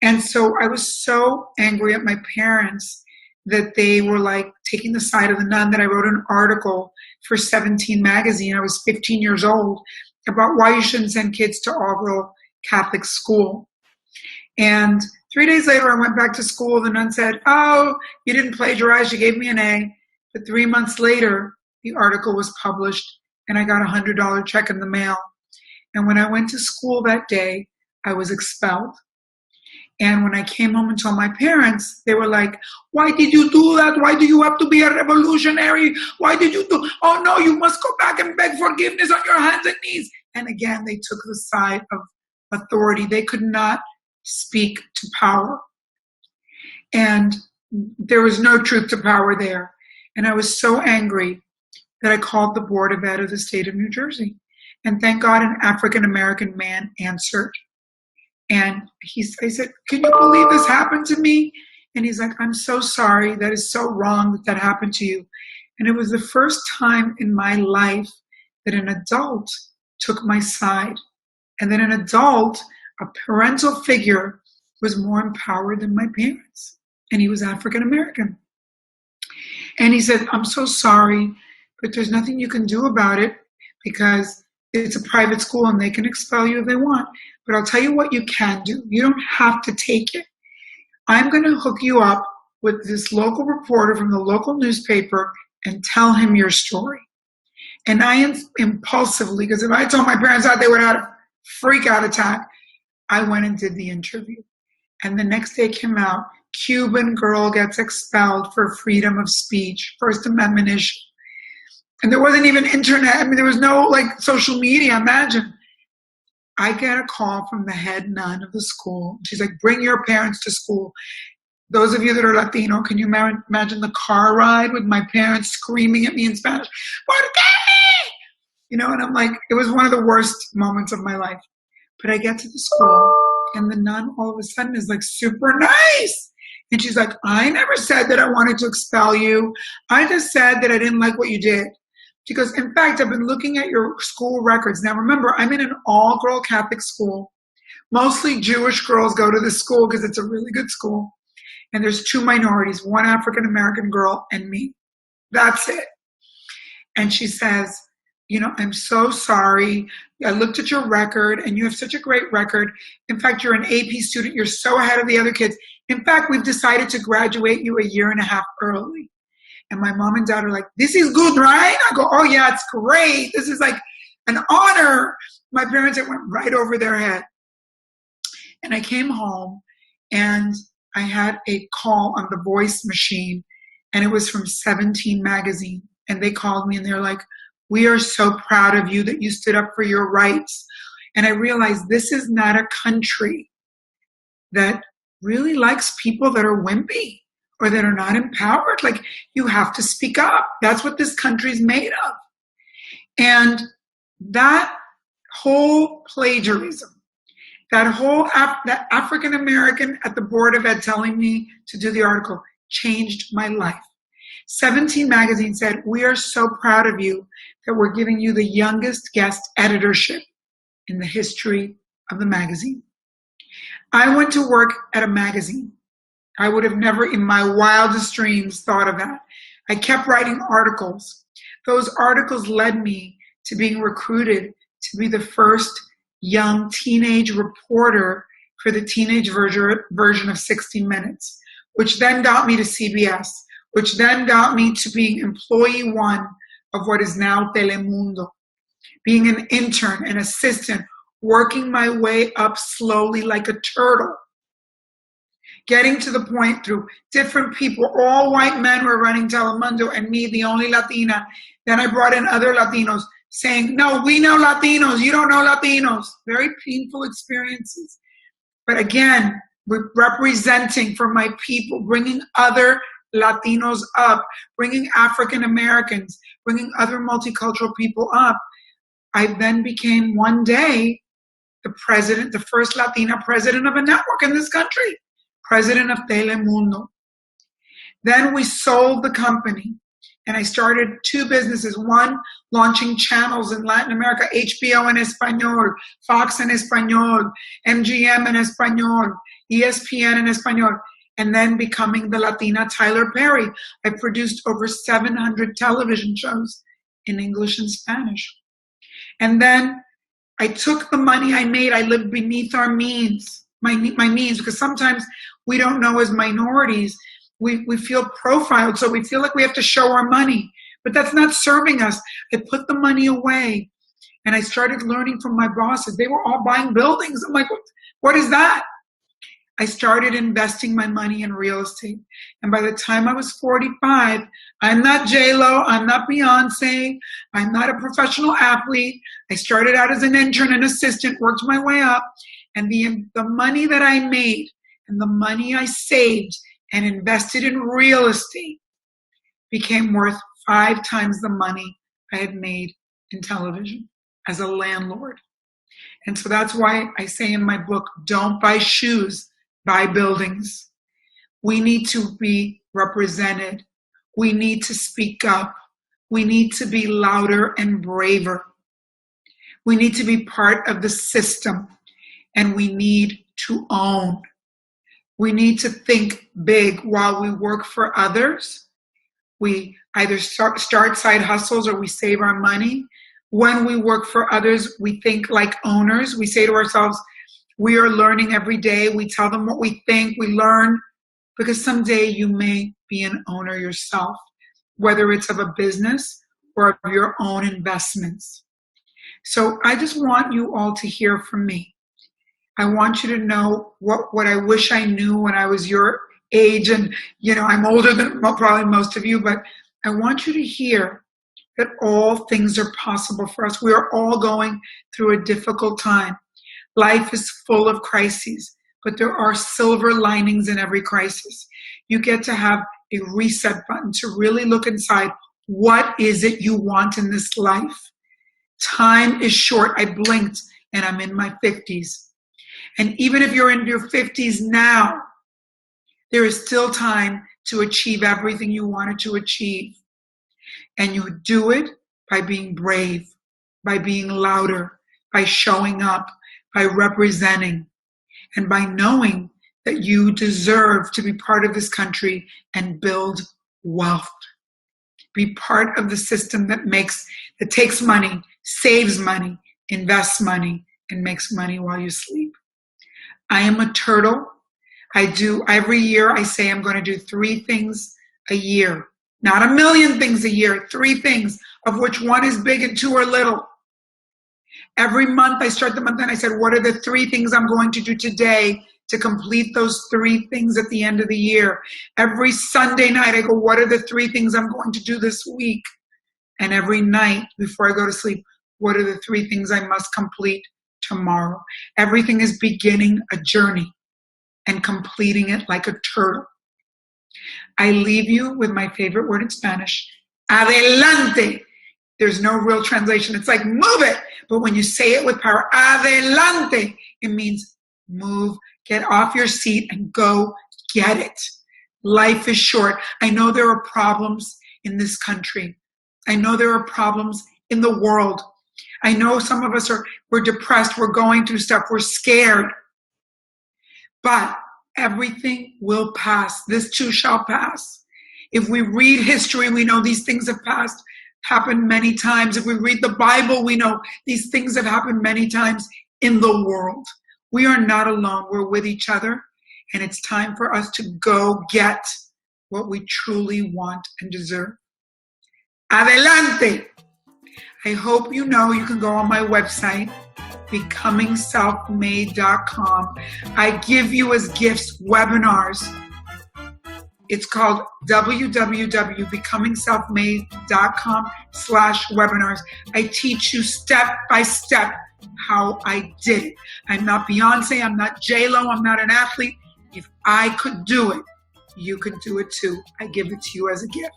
And so I was so angry at my parents that they were like taking the side of the nun, that I wrote an article for 17 magazine. I was 15 years old, about why you shouldn't send kids to all-girl Catholic school. And 3 days later, I went back to school. The nun said, oh, you didn't plagiarize. You gave me an A. But 3 months later, the article was published, and I got a $100 check in the mail. And when I went to school that day, I was expelled. And when I came home and told my parents, they were like, why did you do that? Why do you have to be a revolutionary? Why did you do? Oh, no, you must go back and beg forgiveness on your hands and knees. And again, they took the side of authority. They could not speak to power. And there was no truth to power there. And I was so angry that I called the Board of Ed of the state of New Jersey. And thank God an African-American man answered. And I said, can you believe this happened to me? And he's like, I'm so sorry. That is so wrong that happened to you. And it was the first time in my life that an adult took my side. And that an adult, a parental figure, was more empowered than my parents. And he was African American. And he said, I'm so sorry, but there's nothing you can do about it, because it's a private school and they can expel you if they want. But I'll tell you what you can do. You don't have to take it. I'm going to hook you up with this local reporter from the local newspaper and tell him your story. And I impulsively, because if I told my parents that, they would have a freak out attack, I went and did the interview. And the next day came out, Cuban girl gets expelled for freedom of speech, First Amendment issue. And there wasn't even internet. I mean, there was no social media, imagine. I get a call from the head nun of the school. She's like, bring your parents to school. Those of you that are Latino, can you imagine the car ride with my parents screaming at me in Spanish? ¿Por qué? And I'm like, it was one of the worst moments of my life. But I get to the school And the nun all of a sudden is like super nice. And she's like, I never said that I wanted to expel you. I just said that I didn't like what you did. She goes, in fact, I've been looking at your school records. Now remember, I'm in an all-girl Catholic school. Mostly Jewish girls go to this school because it's a really good school. And there's 2 minorities, 1 African-American girl and me. That's it. And she says, I'm so sorry. I looked at your record and you have such a great record. In fact, you're an AP student. You're so ahead of the other kids. In fact, we've decided to graduate you 1.5 years early. And my mom and dad are like, this is good, right? I go, oh yeah, it's great. This is like an honor. My parents, it went right over their head. And I came home and I had a call on the voice machine, and it was from 17 magazine. And they called me and they're like, we are so proud of you that you stood up for your rights. And I realized this is not a country that really likes people that are wimpy or that are not empowered. Like, you have to speak up. That's what this country's made of. And that whole plagiarism, that African-American at the Board of Ed telling me to do the article changed my life. 17 magazine said, we are so proud of you that we're giving you the youngest guest editorship in the history of the magazine. I went to work at a magazine. I would have never in my wildest dreams thought of that. I kept writing articles. Those articles led me to being recruited to be the first young teenage reporter for the teenage version of 60 Minutes, which then got me to CBS, which then got me to being employee 1 of what is now Telemundo, being an intern, an assistant, working my way up slowly like a turtle, getting to the point through different people. All white men were running Telemundo and me, the only Latina. Then I brought in other Latinos saying, no, we know Latinos, you don't know Latinos. Very painful experiences. But again, we're representing for my people, bringing other Latinos up, bringing African Americans, bringing other multicultural people up. I then became one day the president, the first Latina president of a network in this country, president of Telemundo. Then we sold the company and I started 2 businesses. One, launching channels in Latin America, HBO en Español, Fox en Español, MGM en Español, ESPN en Español, and then becoming the Latina Tyler Perry. I produced over 700 television shows in English and Spanish. And then I took the money I made, I lived beneath our means, my means, because sometimes we don't know as minorities, we feel profiled, so we feel like we have to show our money, but that's not serving us. I put the money away and I started learning from my bosses. They were all buying buildings. I'm like, what is that? I started investing my money in real estate. And by the time I was 45, I'm not J-Lo, I'm not Beyonce, I'm not a professional athlete. I started out as an intern and assistant, worked my way up, and the money that I made and the money I saved and invested in real estate became worth 5 times the money I had made in television as a landlord. And so that's why I say in my book, don't buy shoes, buy buildings. We need to be represented. We need to speak up. We need to be louder and braver. We need to be part of the system, and we need to own. We need to think big while we work for others. We either start side hustles or we save our money. When we work for others, we think like owners. We say to ourselves, we are learning every day. We tell them what we think. We learn because someday you may be an owner yourself, whether it's of a business or of your own investments. So I just want you all to hear from me. I want you to know what I wish I knew when I was your age. And, I'm older than probably most of you, but I want you to hear that all things are possible for us. We are all going through a difficult time. Life is full of crises, but there are silver linings in every crisis. You get to have a reset button to really look inside. What is it you want in this life? Time is short. I blinked and I'm in my 50s. And even if you're in your 50s now, there is still time to achieve everything you wanted to achieve. And you do it by being brave, by being louder, by showing up, by representing, and by knowing that you deserve to be part of this country and build wealth. Be part of the system that takes money, saves money, invests money, and makes money while you sleep. I am a turtle. Every year I say I'm going to do 3 things a year. Not a million things a year, 3 things, of which 1 is big and 2 are little. Every month I start the month and I said, what are the 3 things I'm going to do today to complete those 3 things at the end of the year? Every Sunday night I go, what are the 3 things I'm going to do this week? And every night before I go to sleep, what are the 3 things I must complete tomorrow? Everything is beginning a journey and completing it like a turtle. I leave you with my favorite word in Spanish, Adelante. There's no real translation. It's like move it. But when you say it with power, Adelante, it means move, get off your seat and go get it. Life is short. I know there are problems in this country. I know there are problems in the world. I know some of us we're depressed. We're going through stuff. We're scared. But everything will pass. This too shall pass. If we read history, we know these things have happened many times. If we read the Bible, we know these things have happened many times in the world. We are not alone. We're with each other. And it's time for us to go get what we truly want and deserve. Adelante! I hope you know you can go on my website, becomingselfmade.com. I give you as gifts webinars. It's called www.becomingselfmade.com/webinars. I teach you step by step how I did it. I'm not Beyonce. I'm not J-Lo. I'm not an athlete. If I could do it, you could do it too. I give it to you as a gift.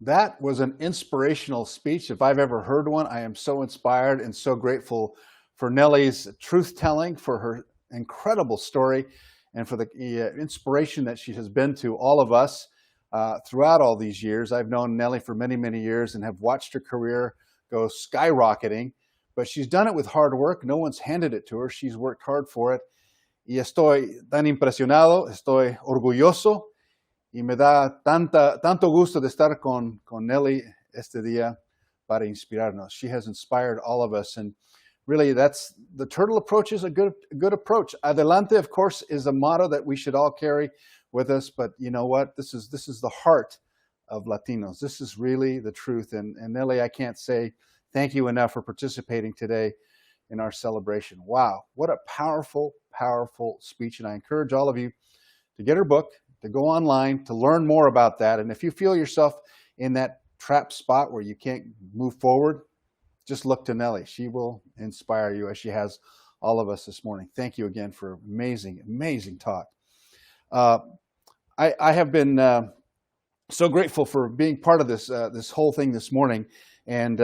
That was an inspirational speech. If I've ever heard one, I am so inspired and so grateful for Nelly's truth-telling, for her incredible story, and for the inspiration that she has been to all of us throughout all these years. I've known Nelly for many, many years and have watched her career go skyrocketing, but she's done it with hard work. No one's handed it to her. She's worked hard for it. Y estoy tan impresionado, estoy orgulloso, y me da tanto gusto de estar con Nelly este día para inspirarnos. She has inspired all of us, and really that's the turtle approach is a good approach. Adelante, of course, is a motto that we should all carry with us, but you know what? This is the heart of Latinos. This is really the truth, and Nelly, I can't say thank you enough for participating today in our celebration. Wow, what a powerful, powerful speech, and I encourage all of you to get her book, to go online, to learn more about that. And if you feel yourself in that trap spot where you can't move forward, just look to Nelly. She will inspire you as she has all of us this morning. Thank you again for amazing, amazing talk. I have been so grateful for being part of this whole thing this morning. And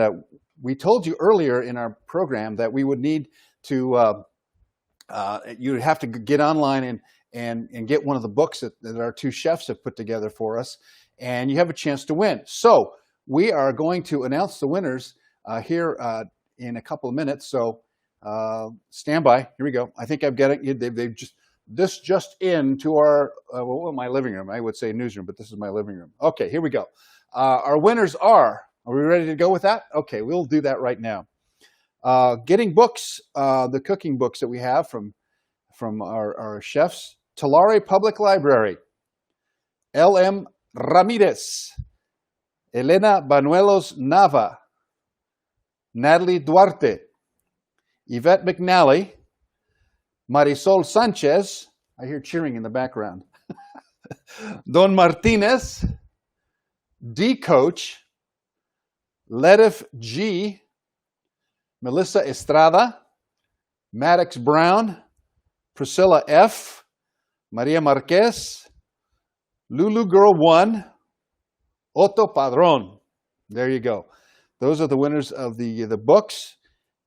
we told you earlier in our program that we would need to, you'd have to get online and get one of the books that our 2 chefs have put together for us, and you have a chance to win. So we are going to announce the winners here in a couple of minutes. So stand by. Here we go. I think I've got it. They've just into our my living room. I would say newsroom, but this is my living room. Okay, here we go. Our winners are we ready to go with that? Okay, we'll do that right now. Getting books, the cooking books that we have from our chefs. Tulare Public Library, L.M. Ramirez, Elena Banuelos Nava, Natalie Duarte, Yvette McNally, Marisol Sanchez, I hear cheering in the background, Don Martinez, D. Coach, Ledif G., Melissa Estrada, Maddox Brown, Priscilla F., Maria Marquez, Lulu Girl 1, Otto Padron. There you go. Those are the winners of the books,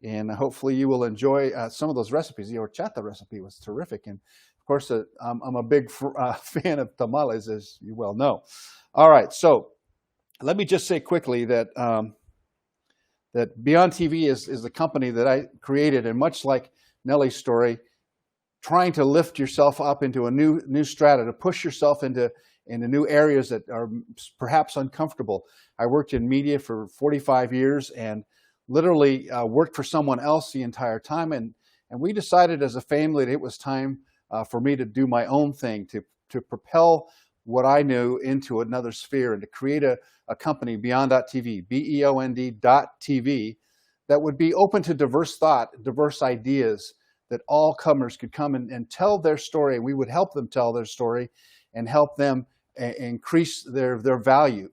and hopefully you will enjoy some of those recipes. The horchata recipe was terrific, and of course, I'm a big fan of tamales, as you well know. All right, so let me just say quickly that that Beyond TV is the company that I created, and much like Nelly's story, trying to lift yourself up into a new strata, to push yourself into new areas that are perhaps uncomfortable. I worked in media for 45 years and literally worked for someone else the entire time. And we decided as a family that it was time for me to do my own thing, to propel what I knew into another sphere and to create a company, Beyond.TV, BEOND.TV, that would be open to diverse thought, diverse ideas, that all comers could come and tell their story. We would help them tell their story and help them increase their value.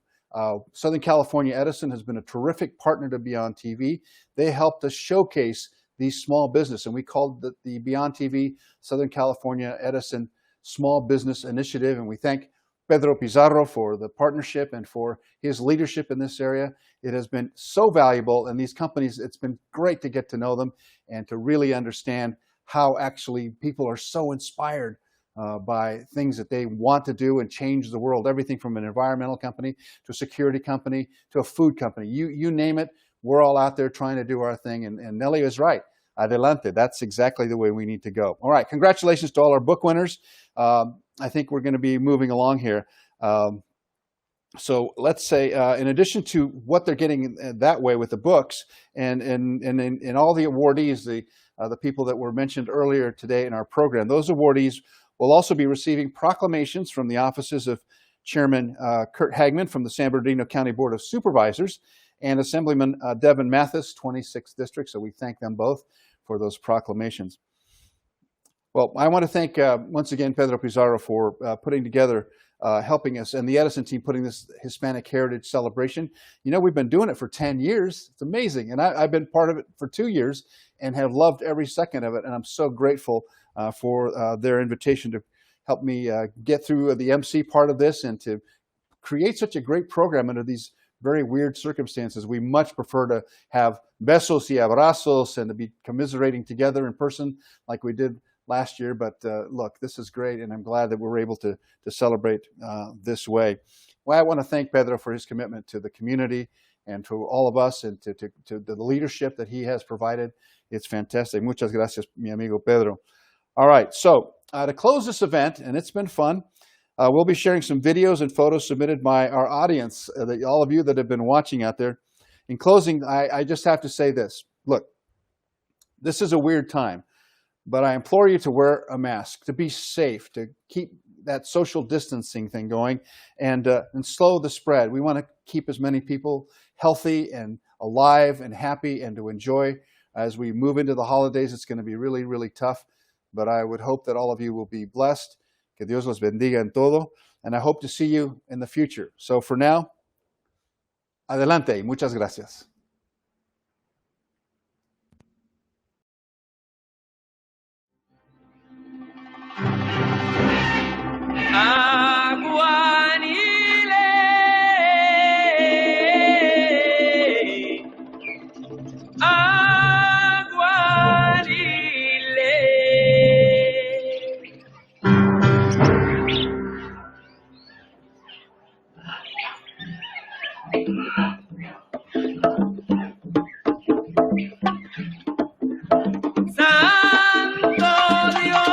Southern California Edison has been a terrific partner to Beyond TV. They helped us showcase these small business, and we called the Beyond TV Southern California Edison Small Business Initiative, and we thank Pedro Pizarro for the partnership and for his leadership in this area. It has been so valuable, and these companies, it's been great to get to know them and to really understand how actually people are so inspired by things that they want to do and change the world. Everything from an environmental company to a security company to a food company. You name it, we're all out there trying to do our thing. And Nelly is right. Adelante. That's exactly the way we need to go. All right. Congratulations to all our book winners. I think we're going to be moving along here. So let's say, in addition to what they're getting that way with the books and all the awardees, the people that were mentioned earlier today in our program, those awardees will also be receiving proclamations from the offices of Chairman Kurt Hagman from the San Bernardino County Board of Supervisors and Assemblyman Devin Mathis, 26th District. So we thank them both for those proclamations. Well, I want to thank once again Pedro Pizarro for putting together, helping us, and the Edison team putting this Hispanic Heritage Celebration. You know, we've been doing it for 10 years. It's amazing. And I've been part of it for 2 years and have loved every second of it. And I'm so grateful for their invitation to help me get through the MC part of this and to create such a great program under these very weird circumstances. We much prefer to have besos y abrazos and to be commiserating together in person like we did last year. But look, this is great, and I'm glad that we're able to celebrate this way. Well, I want to thank Pedro for his commitment to the community and to all of us and to the leadership that he has provided. It's fantastic. Muchas gracias, mi amigo Pedro. All right, so to close this event, and it's been fun, we'll be sharing some videos and photos submitted by our audience, all of you that have been watching out there. In closing, I just have to say this. Look, this is a weird time, but I implore you to wear a mask, to be safe, to keep that social distancing thing going, and slow the spread. We want to keep as many people healthy and alive and happy and to enjoy. As we move into the holidays, it's going to be really, really tough. But I would hope that all of you will be blessed. Que Dios los bendiga en todo. And I hope to see you in the future. So for now, adelante. Muchas gracias. Santo Dios,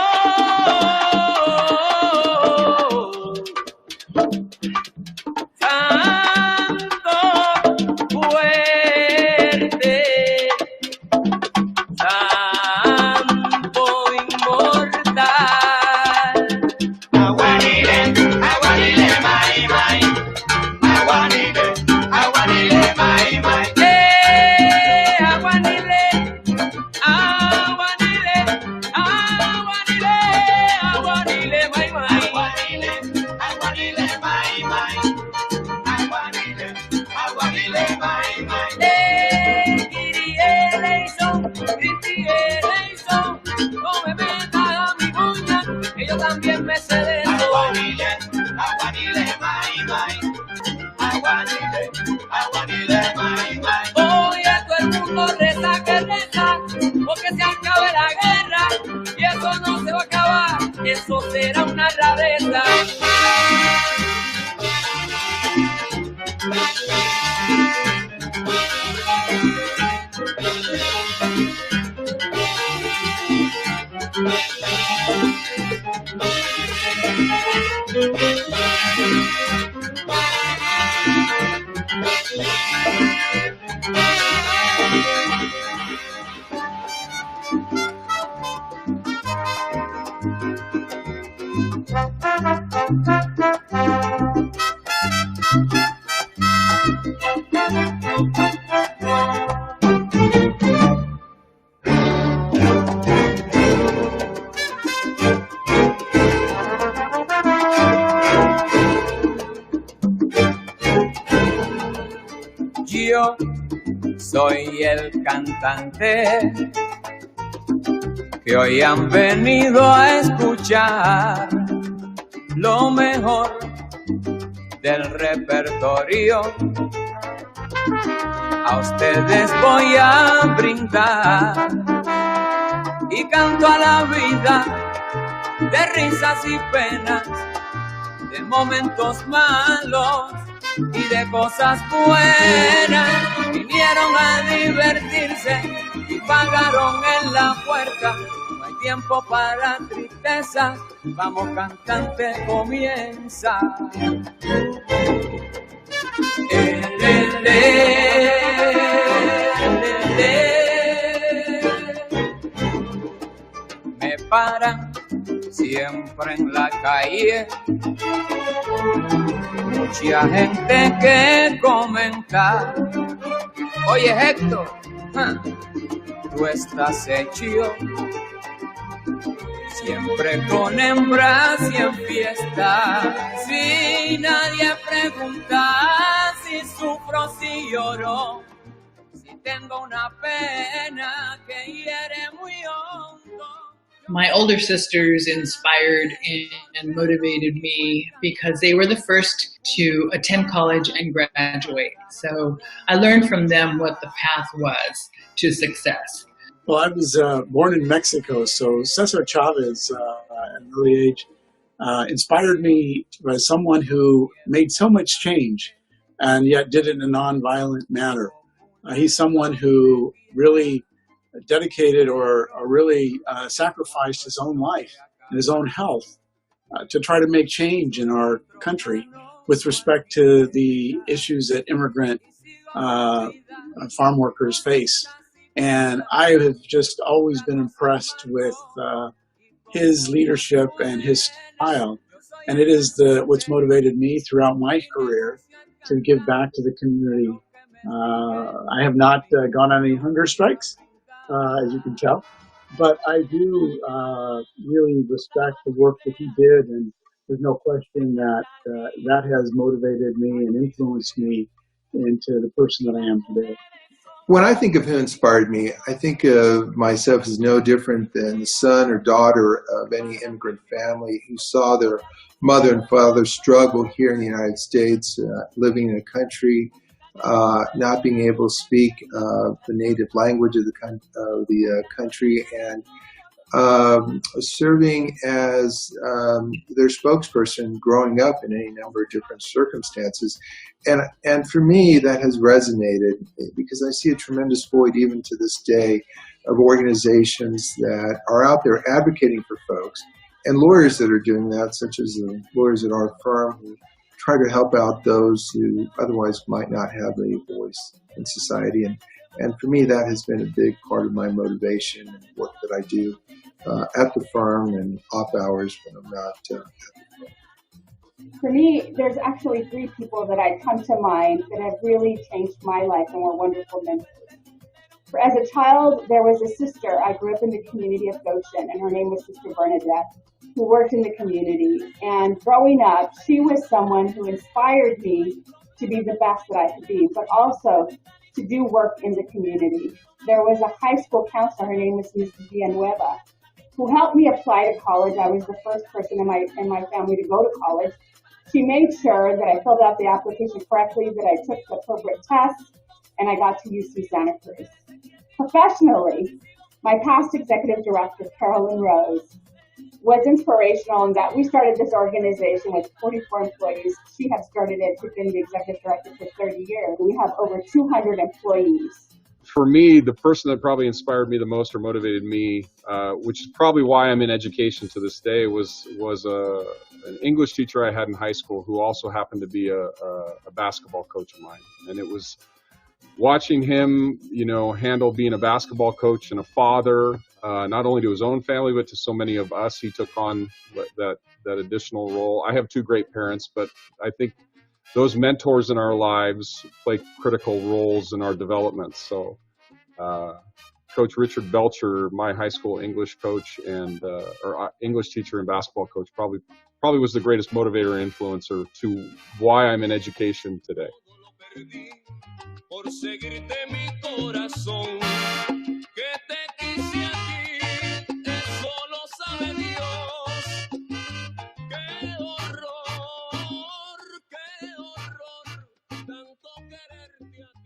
Oye, todo el mundo reza que reza, porque se acabe la guerra, y eso no se va a acabar, eso será una rareza. Yo soy el cantante que hoy han venido a escuchar lo mejor del repertorio. A ustedes voy a brindar y canto a la vida de risas y penas, de momentos malos y de cosas buenas. Vinieron a divertirse y pagaron en la puerta. No hay tiempo para tristeza, vamos cantante, comienza. Me paran siempre en la calle, mucha gente que comenta. Oye, Héctor, tú estás hecho siempre con hembras y en fiesta. Si nadie pregunta si sufro, si lloro, si tengo una pena que hiere muy hondo. My older sisters inspired and motivated me because they were the first to attend college and graduate. So I learned from them what the path was to success. Well, I was born in Mexico, so Cesar Chavez at an early age inspired me as someone who made so much change and yet did it in a nonviolent manner. He's someone who really dedicated or really sacrificed his own life and his own health to try to make change in our country with respect to the issues that immigrant farm workers face. And I have just always been impressed with his leadership and his style. And it is what's motivated me throughout my career to give back to the community. I have not gone on any hunger strikes, as you can tell, but I do really respect the work that he did, and there's no question that that has motivated me and influenced me into the person that I am today. When I think of who inspired me, I think of myself as no different than the son or daughter of any immigrant family who saw their mother and father struggle here in the United States, living in a country, not being able to speak the native language of the country, and serving as their spokesperson growing up in any number of different circumstances. And for me, that has resonated because I see a tremendous void even to this day of organizations that are out there advocating for folks and lawyers that are doing that, such as the lawyers at our firm who try to help out those who otherwise might not have a voice in society. And for me, that has been a big part of my motivation and work that I do at the firm and off hours when I'm not at the firm. For me, there's actually 3 people that I come to mind that have really changed my life and were wonderful mentors. As a child, there was a sister. I grew up in the community of Goshen, and her name was Sister Bernadette, who worked in the community. And growing up, she was someone who inspired me to be the best that I could be, but also to do work in the community. There was a high school counselor, her name was Ms. Villanueva, who helped me apply to college. I was the first person in my family to go to college. She made sure that I filled out the application correctly, that I took the appropriate tests, and I got to UC Santa Cruz. Professionally, my past executive director, Carolyn Rose, was inspirational in that we started this organization with 44 employees. She had started it, she'd been the executive director for 30 years. We have over 200 employees. For me, the person that probably inspired me the most or motivated me, which is probably why I'm in education to this day, was an English teacher I had in high school who also happened to be a basketball coach of mine. And it was watching him, handle being a basketball coach and a father, not only to his own family, but to so many of us. He took on that additional role. I have two great parents, but I think those mentors in our lives play critical roles in our development. So Coach Richard Belcher, my high school English coach or English teacher and basketball coach, probably was the greatest motivator and influencer to why I'm in education today. Por seguirte mi corazón, que te quisiera